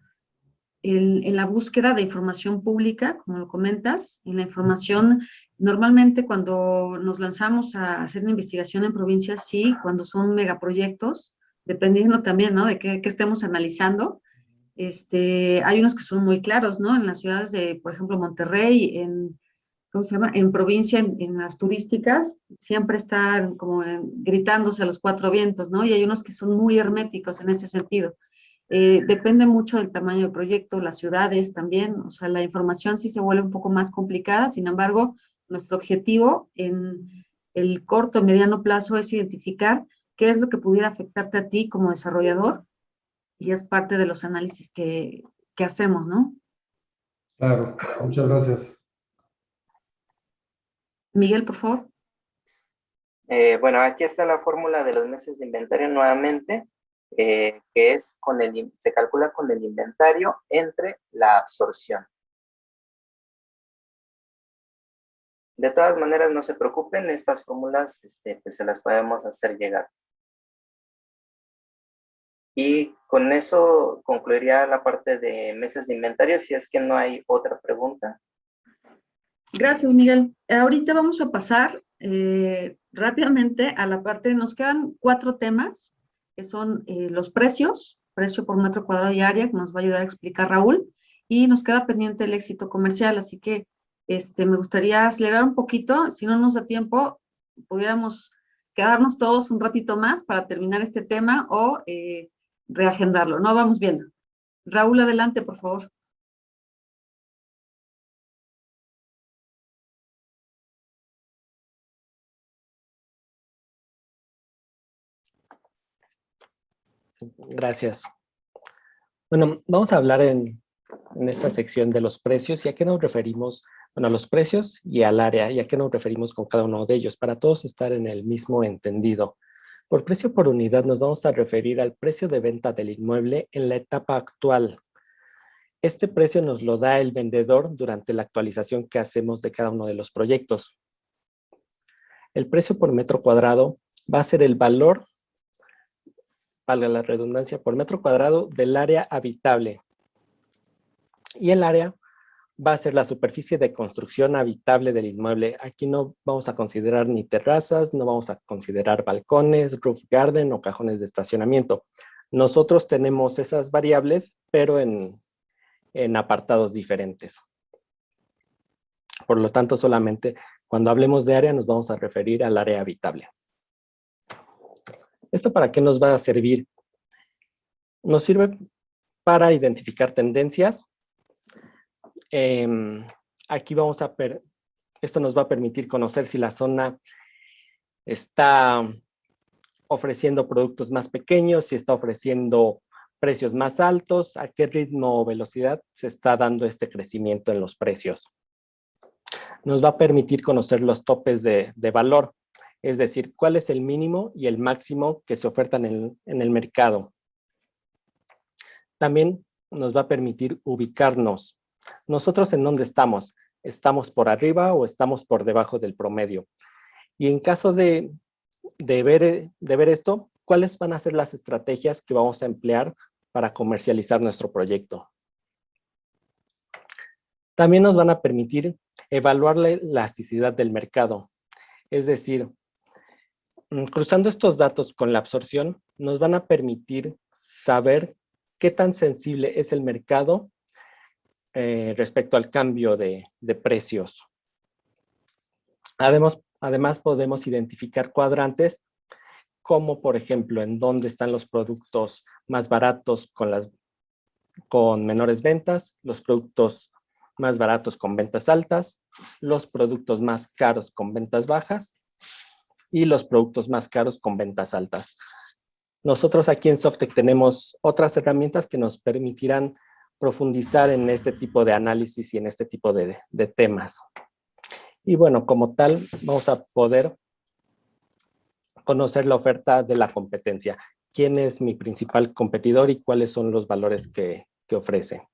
en la búsqueda de información pública, como lo comentas, en la información, normalmente cuando nos lanzamos a hacer una investigación en provincias, sí, cuando son megaproyectos, dependiendo también, ¿no?, de qué estemos analizando. Hay unos que son muy claros, ¿no? En las ciudades de, por ejemplo, Monterrey, ¿cómo se llama? En provincia, en las turísticas, siempre están como gritándose a los 4 vientos, ¿no? Y hay unos que son muy herméticos en ese sentido. Depende mucho del tamaño del proyecto, las ciudades también, o sea, la información sí se vuelve un poco más complicada. Sin embargo, nuestro objetivo en el corto y mediano plazo es identificar qué es lo que pudiera afectarte a ti como desarrollador, y es parte de los análisis que hacemos, ¿no? Claro, muchas gracias. Miguel, por favor. Bueno, aquí está la fórmula de los meses de inventario nuevamente, que es se calcula con el inventario entre la absorción. De todas maneras, no se preocupen, estas fórmulas pues se las podemos hacer llegar. Y con eso concluiría la parte de meses de inventario, si es que no hay otra pregunta. Gracias, Miguel. Ahorita vamos a pasar rápidamente a la parte, nos quedan 4 temas, que son los precios, precio por metro cuadrado y área, que nos va a ayudar a explicar Raúl, y nos queda pendiente el éxito comercial, así que me gustaría acelerar un poquito. Si no nos da tiempo, pudiéramos quedarnos todos un ratito más para terminar este tema o reagendarlo, ¿no? Vamos viendo. Raúl, adelante, por favor. Gracias. Bueno, vamos a hablar en esta sección de los precios y a qué nos referimos, bueno, a los precios y al área, y a qué nos referimos con cada uno de ellos, para todos estar en el mismo entendido. Por precio por unidad nos vamos a referir al precio de venta del inmueble en la etapa actual. Este precio nos lo da el vendedor durante la actualización que hacemos de cada uno de los proyectos. El precio por metro cuadrado va a ser el valor, valga la redundancia, por metro cuadrado del área habitable. Y el área va a ser la superficie de construcción habitable del inmueble. Aquí no vamos a considerar ni terrazas, no vamos a considerar balcones, roof garden o cajones de estacionamiento. Nosotros tenemos esas variables, pero en apartados diferentes. Por lo tanto, solamente cuando hablemos de área nos vamos a referir al área habitable. ¿Esto para qué nos va a servir? Nos sirve para identificar tendencias. Aquí esto nos va a permitir conocer si la zona está ofreciendo productos más pequeños, si está ofreciendo precios más altos, a qué ritmo o velocidad se está dando este crecimiento en los precios. Nos va a permitir conocer los topes de valor, es decir, cuál es el mínimo y el máximo que se ofertan en el mercado. También nos va a permitir ubicarnos. Nosotros en dónde estamos. ¿Estamos por arriba o estamos por debajo del promedio? Y en caso de ver esto, ¿cuáles van a ser las estrategias que vamos a emplear para comercializar nuestro proyecto? También nos van a permitir evaluar la elasticidad del mercado. Es decir, cruzando estos datos con la absorción, nos van a permitir saber qué tan sensible es el mercado respecto al cambio de precios. Además, podemos identificar cuadrantes como, por ejemplo, en dónde están los productos más baratos con menores ventas, los productos más baratos con ventas altas, los productos más caros con ventas bajas y los productos más caros con ventas altas. Nosotros aquí en Softec tenemos otras herramientas que nos permitirán profundizar en este tipo de análisis y en este tipo de temas. Y bueno, como tal, vamos a poder conocer la oferta de la competencia. ¿Quién es mi principal competidor y cuáles son los valores que ofrece?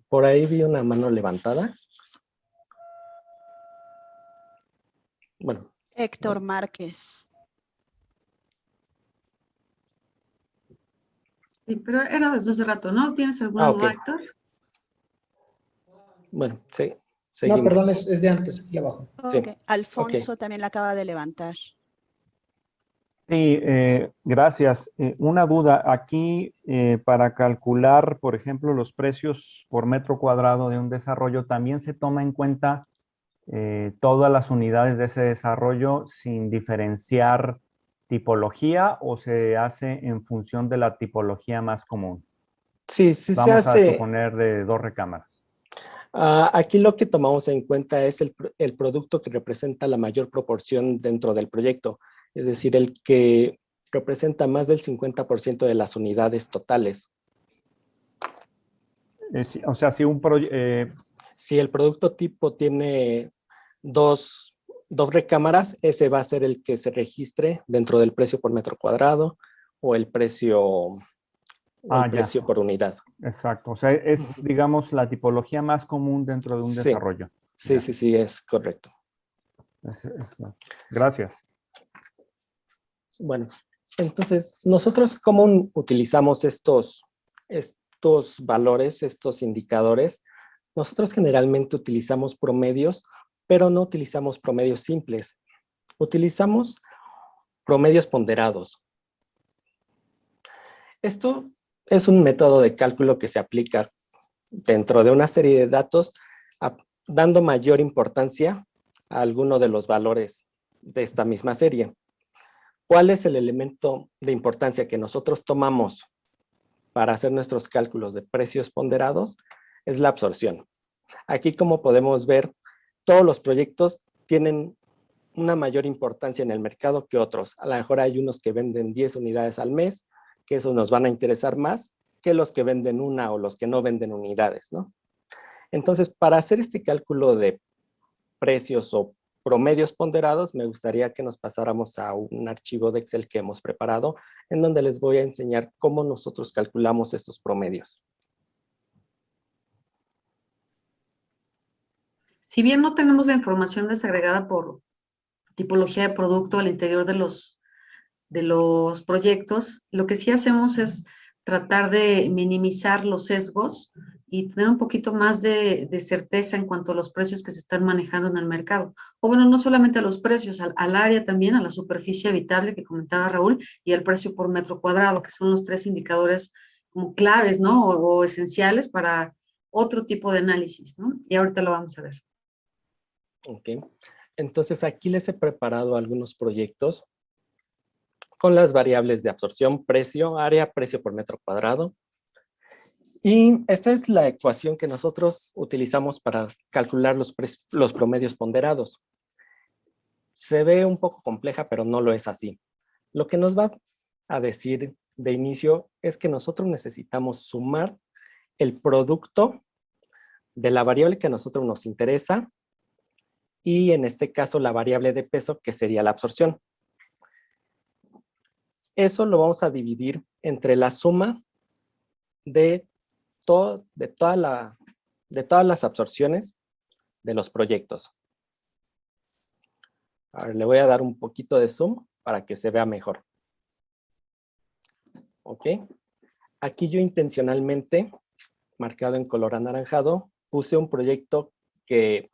Por ahí vi una mano levantada. Bueno. Héctor Márquez. Sí, pero era desde hace rato, ¿no? ¿Tienes alguna duda, Héctor? Bueno, sí. Seguimos. No, perdón, es de antes, aquí abajo. Okay. Sí. Alfonso también la acaba de levantar. Sí, gracias. Una duda, aquí para calcular, por ejemplo, los precios por metro cuadrado de un desarrollo, ¿también se toma en cuenta todas las unidades de ese desarrollo sin diferenciar tipología o se hace en función de la tipología más común? Sí, sí se hace. Vamos a suponer de 2 recámaras. Aquí lo que tomamos en cuenta es el producto que representa la mayor proporción dentro del proyecto, es decir, el que representa más del 50% de las unidades totales. O sea, si el producto tipo tiene dos recámaras, ese va a ser el que se registre dentro del precio por metro cuadrado o el precio por unidad. Exacto, o sea, es, digamos, la tipología más común dentro de un desarrollo. Sí, sí, es correcto. Gracias. Bueno, entonces, nosotros ¿cómo utilizamos estos valores, estos indicadores? Nosotros generalmente utilizamos promedios, pero no utilizamos promedios simples. Utilizamos promedios ponderados. Esto es un método de cálculo que se aplica dentro de una serie de datos, dando mayor importancia a alguno de los valores de esta misma serie. ¿Cuál es el elemento de importancia que nosotros tomamos para hacer nuestros cálculos de precios ponderados? Es la absorción. Aquí, como podemos ver, todos los proyectos tienen una mayor importancia en el mercado que otros. A lo mejor hay unos que venden 10 unidades al mes, que esos nos van a interesar más que los que venden una o los que no venden unidades, ¿no? Entonces, para hacer este cálculo de precios o promedios ponderados, me gustaría que nos pasáramos a un archivo de Excel que hemos preparado, en donde les voy a enseñar cómo nosotros calculamos estos promedios. Si bien no tenemos la información desagregada por tipología de producto al interior de los proyectos, lo que sí hacemos es tratar de minimizar los sesgos y tener un poquito más de certeza en cuanto a los precios que se están manejando en el mercado. O bueno, no solamente a los precios, al área también, a la superficie habitable que comentaba Raúl, y al precio por metro cuadrado, que son los 3 indicadores como claves, ¿no? O esenciales para otro tipo de análisis, ¿no? Y ahorita lo vamos a ver. Ok. Entonces aquí les he preparado algunos proyectos con las variables de absorción, precio, área, precio por metro cuadrado. Y esta es la ecuación que nosotros utilizamos para calcular los promedios ponderados. Se ve un poco compleja, pero no lo es así. Lo que nos va a decir de inicio es que nosotros necesitamos sumar el producto de la variable que a nosotros nos interesa y en este caso la variable de peso, que sería la absorción. Eso lo vamos a dividir entre la suma de todas las absorciones de los proyectos. Ahora le voy a dar un poquito de zoom para que se vea mejor. ¿Ok? Aquí yo intencionalmente, marcado en color anaranjado, puse un proyecto que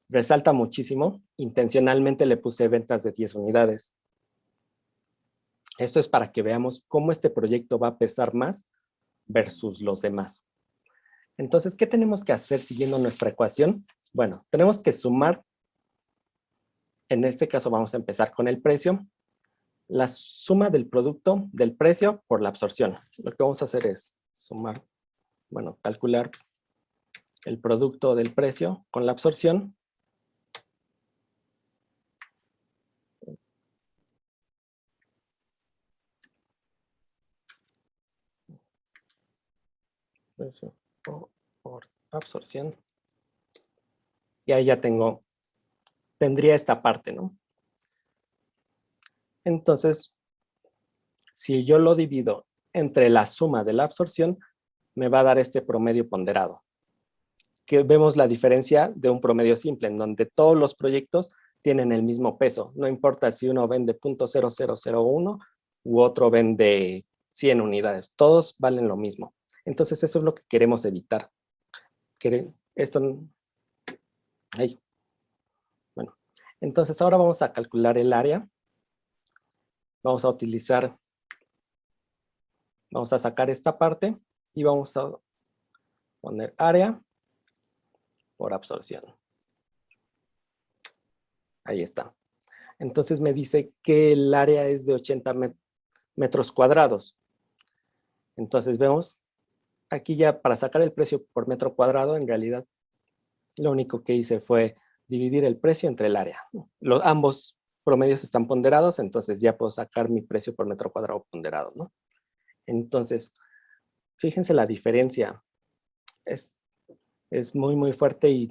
resalta muchísimo. Intencionalmente le puse ventas de 10 unidades. Esto es para que veamos cómo este proyecto va a pesar más versus los demás. Entonces, ¿qué tenemos que hacer siguiendo nuestra ecuación? Bueno, tenemos que sumar, en este caso vamos a empezar con el precio, la suma del producto del precio por la absorción. Lo que vamos a hacer es sumar, bueno, calcular el producto del precio con la absorción. Precio por absorción. Y ahí ya tendría esta parte, ¿no? Entonces, si yo lo divido entre la suma de la absorción, me va a dar este promedio ponderado. Que vemos la diferencia de un promedio simple, en donde todos los proyectos tienen el mismo peso. No importa si uno vende 0.0001 u otro vende 100 unidades. Todos valen lo mismo. Entonces, eso es lo que queremos evitar. Bueno, entonces ahora vamos a calcular el área. Vamos a sacar esta parte y vamos a poner área por absorción. Ahí está. Entonces me dice que el área es de 80 metros cuadrados. Entonces vemos, aquí ya para sacar el precio por metro cuadrado, en realidad lo único que hice fue dividir el precio entre el área. Ambos promedios están ponderados, entonces ya puedo sacar mi precio por metro cuadrado ponderado, ¿no? Entonces, fíjense la diferencia. Es muy, muy fuerte y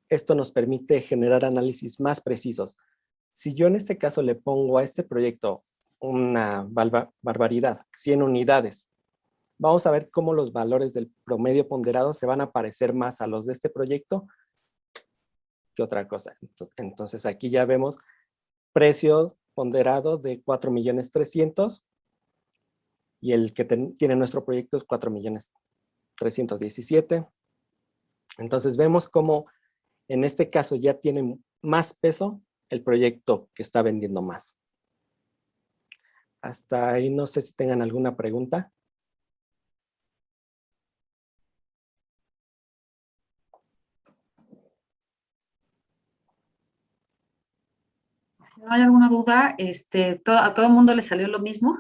esto nos permite generar análisis más precisos. Si yo en este caso le pongo a este proyecto una barbaridad, 100 unidades, vamos a ver cómo los valores del promedio ponderado se van a parecer más a los de este proyecto que otra cosa. Entonces aquí ya vemos precio ponderado de 4.300.000 y el que tiene nuestro proyecto es 4.317.000. Entonces vemos cómo en este caso ya tiene más peso el proyecto que está vendiendo más. Hasta ahí no sé si tengan alguna pregunta. Si no hay alguna duda, a todo el mundo le salió lo mismo.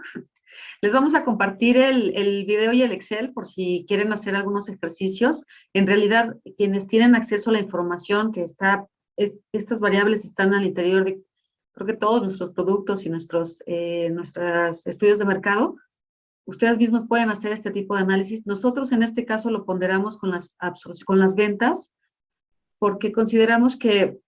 Les vamos a compartir el video y el Excel por si quieren hacer algunos ejercicios. En realidad, quienes tienen acceso a la información que estas variables están al interior de, creo que todos nuestros productos y nuestros estudios de mercado, ustedes mismos pueden hacer este tipo de análisis. Nosotros en este caso lo ponderamos con las ventas, porque consideramos que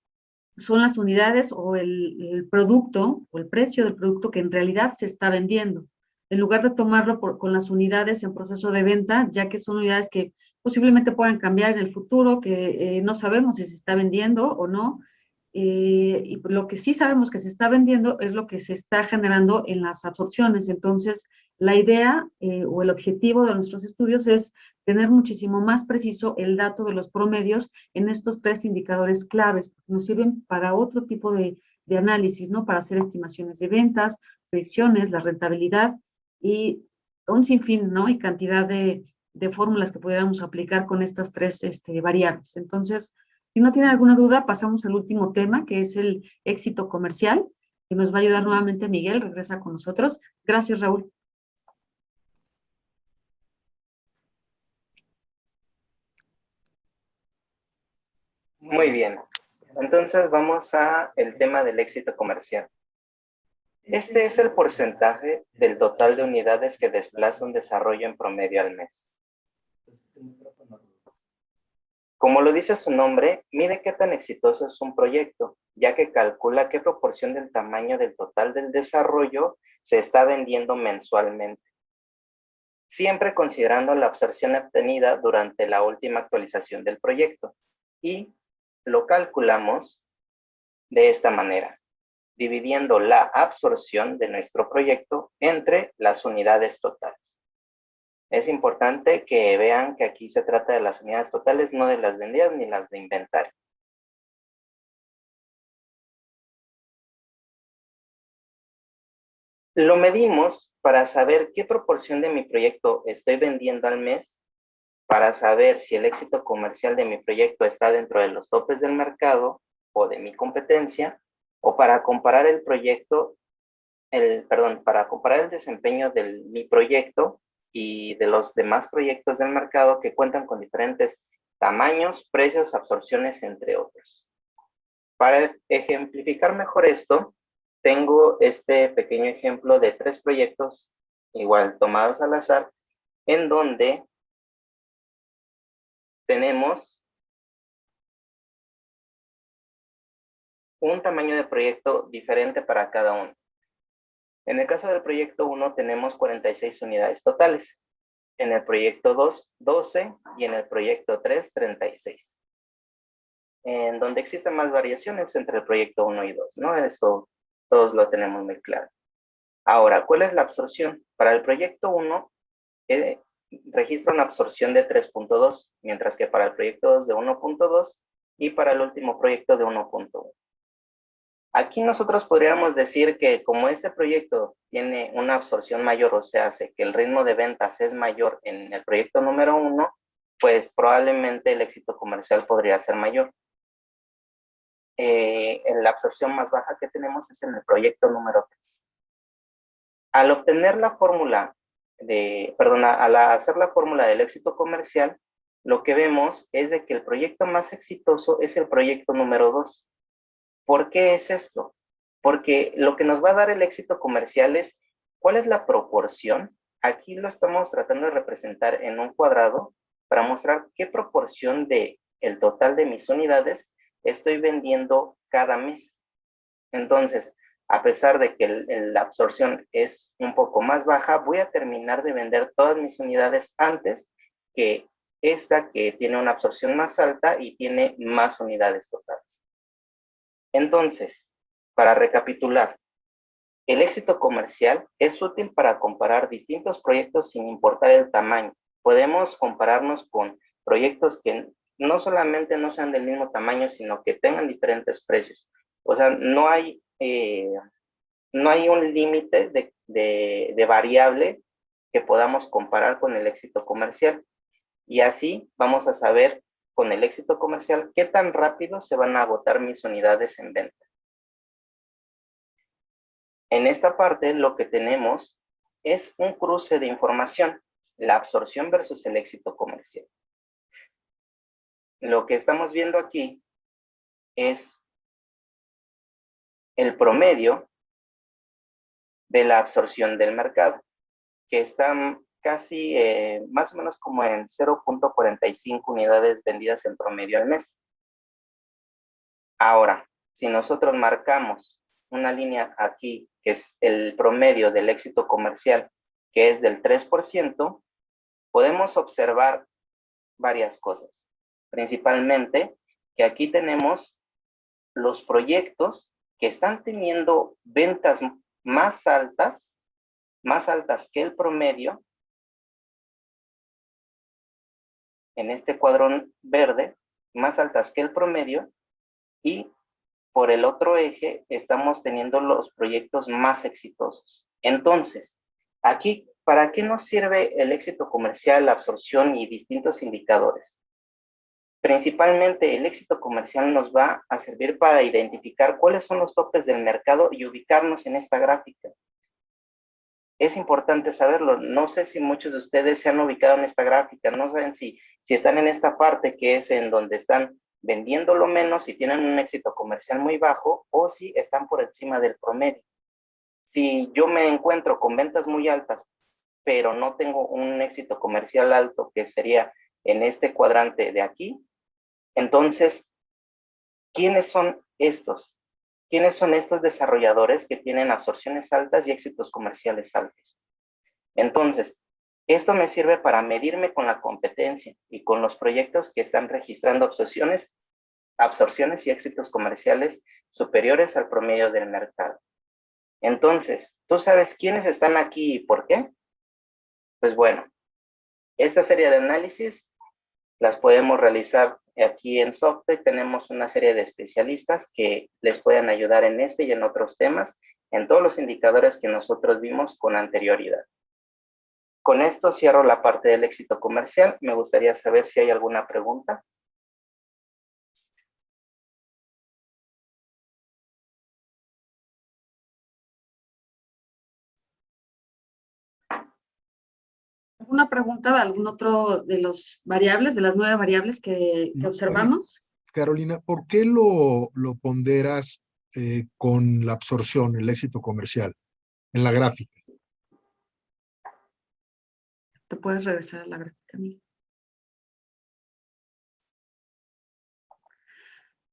son las unidades o el producto o el precio del producto que en realidad se está vendiendo, en lugar de tomarlo con las unidades en proceso de venta, ya que son unidades que posiblemente puedan cambiar en el futuro, que no sabemos si se está vendiendo o no, y lo que sí sabemos que se está vendiendo es lo que se está generando en las absorciones. Entonces, la idea o el objetivo de nuestros estudios es tener muchísimo más preciso el dato de los promedios en estos 3 indicadores claves. Nos sirven para otro tipo de análisis, ¿no? Para hacer estimaciones de ventas, proyecciones, la rentabilidad y un sinfín, ¿no? Y cantidad de fórmulas que pudiéramos aplicar con estas 3 variables. Entonces, Si no tienen alguna duda, pasamos al último tema, que es el éxito comercial, que nos va a ayudar nuevamente Miguel, regresa con nosotros. Gracias, Raúl. Muy bien. Entonces vamos a el tema del éxito comercial. Este es el porcentaje del total de unidades que desplaza un desarrollo en promedio al mes. Como lo dice su nombre, mide qué tan exitoso es un proyecto, ya que calcula qué proporción del tamaño del total del desarrollo se está vendiendo mensualmente, siempre considerando la absorción obtenida durante la última actualización del proyecto. Y lo calculamos de esta manera, dividiendo la absorción de nuestro proyecto entre las unidades totales. Es importante que vean que aquí se trata de las unidades totales, no de las vendidas ni las de inventario. Lo medimos para saber qué proporción de mi proyecto estoy vendiendo al mes, para saber si el éxito comercial de mi proyecto está dentro de los topes del mercado o de mi competencia, o para comparar el proyecto, para comparar el desempeño de mi proyecto y de los demás proyectos del mercado que cuentan con diferentes tamaños, precios, absorciones, entre otros. Para ejemplificar mejor esto, tengo este pequeño ejemplo de 3 proyectos, igual tomados al azar, en donde tenemos un tamaño de proyecto diferente para cada uno. En el caso del proyecto 1 tenemos 46 unidades totales. En el proyecto 2, 12 y en el proyecto 3, 36. En donde existen más variaciones entre el proyecto 1 y 2, ¿no? Esto todos lo tenemos muy claro. Ahora, ¿cuál es la absorción? Para el proyecto 1 registra una absorción de 3.2, mientras que para el proyecto 2 de 1.2 y para el último proyecto de 1.1. Aquí nosotros podríamos decir que como este proyecto tiene una absorción mayor, o sea, hace que el ritmo de ventas es mayor en el proyecto número 1, pues probablemente el éxito comercial podría ser mayor. La absorción más baja que tenemos es en el proyecto número 3. Al obtener la fórmula al hacer la fórmula del éxito comercial, lo que vemos es de que el proyecto más exitoso es el proyecto número 2. ¿Por qué es esto? Porque lo que nos va a dar el éxito comercial es cuál es la proporción. Aquí lo estamos tratando de representar en un cuadrado para mostrar qué proporción del total de mis unidades estoy vendiendo cada mes. Entonces, a pesar de que la absorción es un poco más baja, voy a terminar de vender todas mis unidades antes que esta que tiene una absorción más alta y tiene más unidades totales. Entonces, para recapitular, el éxito comercial es útil para comparar distintos proyectos sin importar el tamaño. Podemos compararnos con proyectos que no solamente no sean del mismo tamaño, sino que tengan diferentes precios. O sea, no hay un límite de variable que podamos comparar con el éxito comercial. Y así vamos a saber con el éxito comercial qué tan rápido se van a agotar mis unidades en venta. En esta parte lo que tenemos es un cruce de información, la absorción versus el éxito comercial. Lo que estamos viendo aquí es el promedio de la absorción del mercado, que está casi más o menos como en 0.45 unidades vendidas en promedio al mes. Ahora, si nosotros marcamos una línea aquí, que es el promedio del éxito comercial, que es del 3%, podemos observar varias cosas. Principalmente, que aquí tenemos los proyectos que están teniendo ventas más altas que el promedio, en este cuadrón verde, más altas que el promedio, y por el otro eje estamos teniendo los proyectos más exitosos. Entonces, aquí, ¿para qué nos sirve el éxito comercial, la absorción y distintos indicadores? Principalmente el éxito comercial nos va a servir para identificar cuáles son los topes del mercado y ubicarnos en esta gráfica. Es importante saberlo. No sé si muchos de ustedes se han ubicado en esta gráfica, no saben si están en esta parte que es en donde están vendiendo lo menos y tienen un éxito comercial muy bajo, o si están por encima del promedio. Si yo me encuentro con ventas muy altas, pero no tengo un éxito comercial alto, que sería en este cuadrante de aquí, entonces, ¿quiénes son estos? ¿Quiénes son estos desarrolladores que tienen absorciones altas y éxitos comerciales altos? Entonces, esto me sirve para medirme con la competencia y con los proyectos que están registrando absorciones y éxitos comerciales superiores al promedio del mercado. Entonces, ¿tú sabes quiénes están aquí y por qué? Pues bueno, esta serie de análisis las podemos realizar aquí en Softec. Tenemos una serie de especialistas que les pueden ayudar en este y en otros temas, en todos los indicadores que nosotros vimos con anterioridad. Con esto cierro la parte del éxito comercial. Me gustaría saber si hay alguna pregunta. ¿Alguna pregunta de algún otro de los variables, de las 9 variables que observamos? Carolina, ¿por qué lo ponderas con la absorción, el éxito comercial, en la gráfica? Te puedes regresar a la gráfica, Miguel.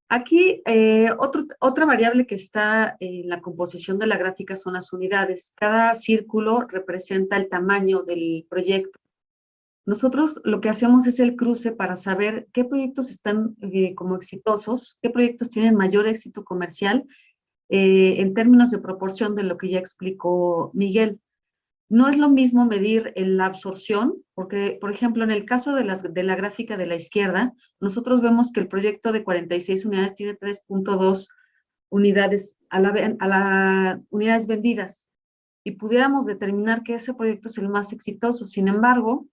Aquí, otra variable que está en la composición de la gráfica son las unidades. Cada círculo representa el tamaño del proyecto. Nosotros lo que hacemos es el cruce para saber qué proyectos están como exitosos, qué proyectos tienen mayor éxito comercial en términos de proporción de lo que ya explicó Miguel. No es lo mismo medir la absorción, porque, por ejemplo, en el caso de la gráfica de la izquierda, nosotros vemos que el proyecto de 46 unidades tiene 3.2 unidades unidades vendidas, y pudiéramos determinar que ese proyecto es el más exitoso. Sin embargo,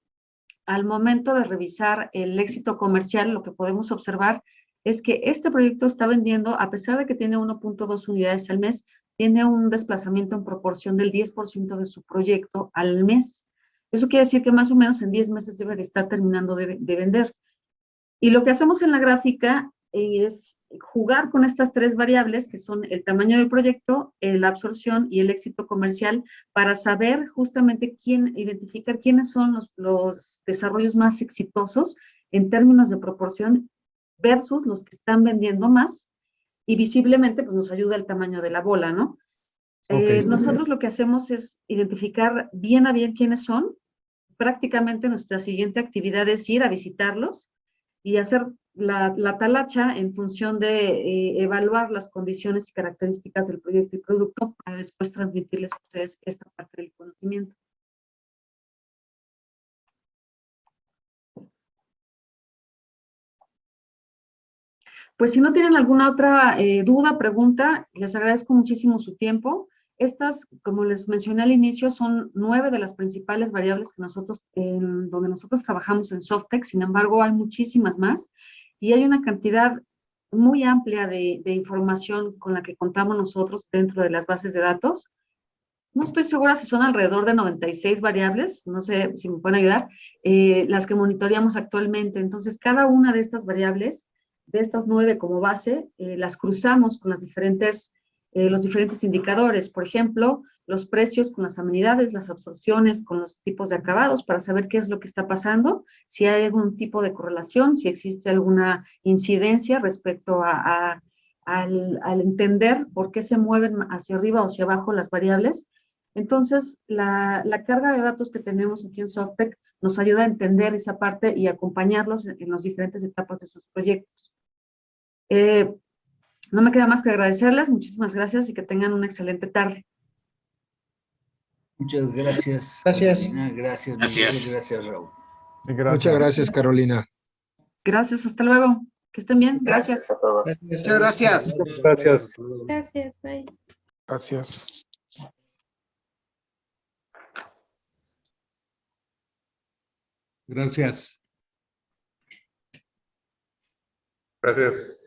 al momento de revisar el éxito comercial, lo que podemos observar es que este proyecto está vendiendo, a pesar de que tiene 1.2 unidades al mes, tiene un desplazamiento en proporción del 10% de su proyecto al mes. Eso quiere decir que más o menos en 10 meses debe de estar terminando de vender. Y lo que hacemos en la gráfica es jugar con estas 3 variables, que son el tamaño del proyecto, la absorción y el éxito comercial, para saber justamente identificar quiénes son los desarrollos más exitosos en términos de proporción versus los que están vendiendo más, y visiblemente pues, nos ayuda el tamaño de la bola, ¿no? Okay. Nosotros lo que hacemos es identificar bien a bien quiénes son. Prácticamente nuestra siguiente actividad es ir a visitarlos y hacer la talacha en función de evaluar las condiciones y características del proyecto y producto para después transmitirles a ustedes esta parte del conocimiento. Pues si no tienen alguna otra duda, pregunta, les agradezco muchísimo su tiempo. Estas, como les mencioné al inicio, son 9 de las principales variables que donde nosotros trabajamos en Softec. Sin embargo, hay muchísimas más y hay una cantidad muy amplia de información con la que contamos nosotros dentro de las bases de datos. No estoy segura si son alrededor de 96 variables, no sé si me pueden ayudar, las que monitoreamos actualmente. Entonces, cada una de estas variables, de estas 9 como base, las cruzamos con los diferentes indicadores. Por ejemplo, los precios con las amenidades, las absorciones con los tipos de acabados, para saber qué es lo que está pasando, si hay algún tipo de correlación, si existe alguna incidencia respecto al entender por qué se mueven hacia arriba o hacia abajo las variables. Entonces, la carga de datos que tenemos aquí en Softec nos ayuda a entender esa parte y acompañarlos en las diferentes etapas de sus proyectos. No me queda más que agradecerles, muchísimas gracias y que tengan una excelente tarde. Muchas gracias. Gracias. Carolina, gracias, Miguel, gracias, Raúl. Gracias. Muchas gracias, Carolina. Gracias, hasta luego. Que estén bien, gracias. A todos. Muchas gracias. Gracias. Gracias, bye. Gracias. Gracias. Gracias.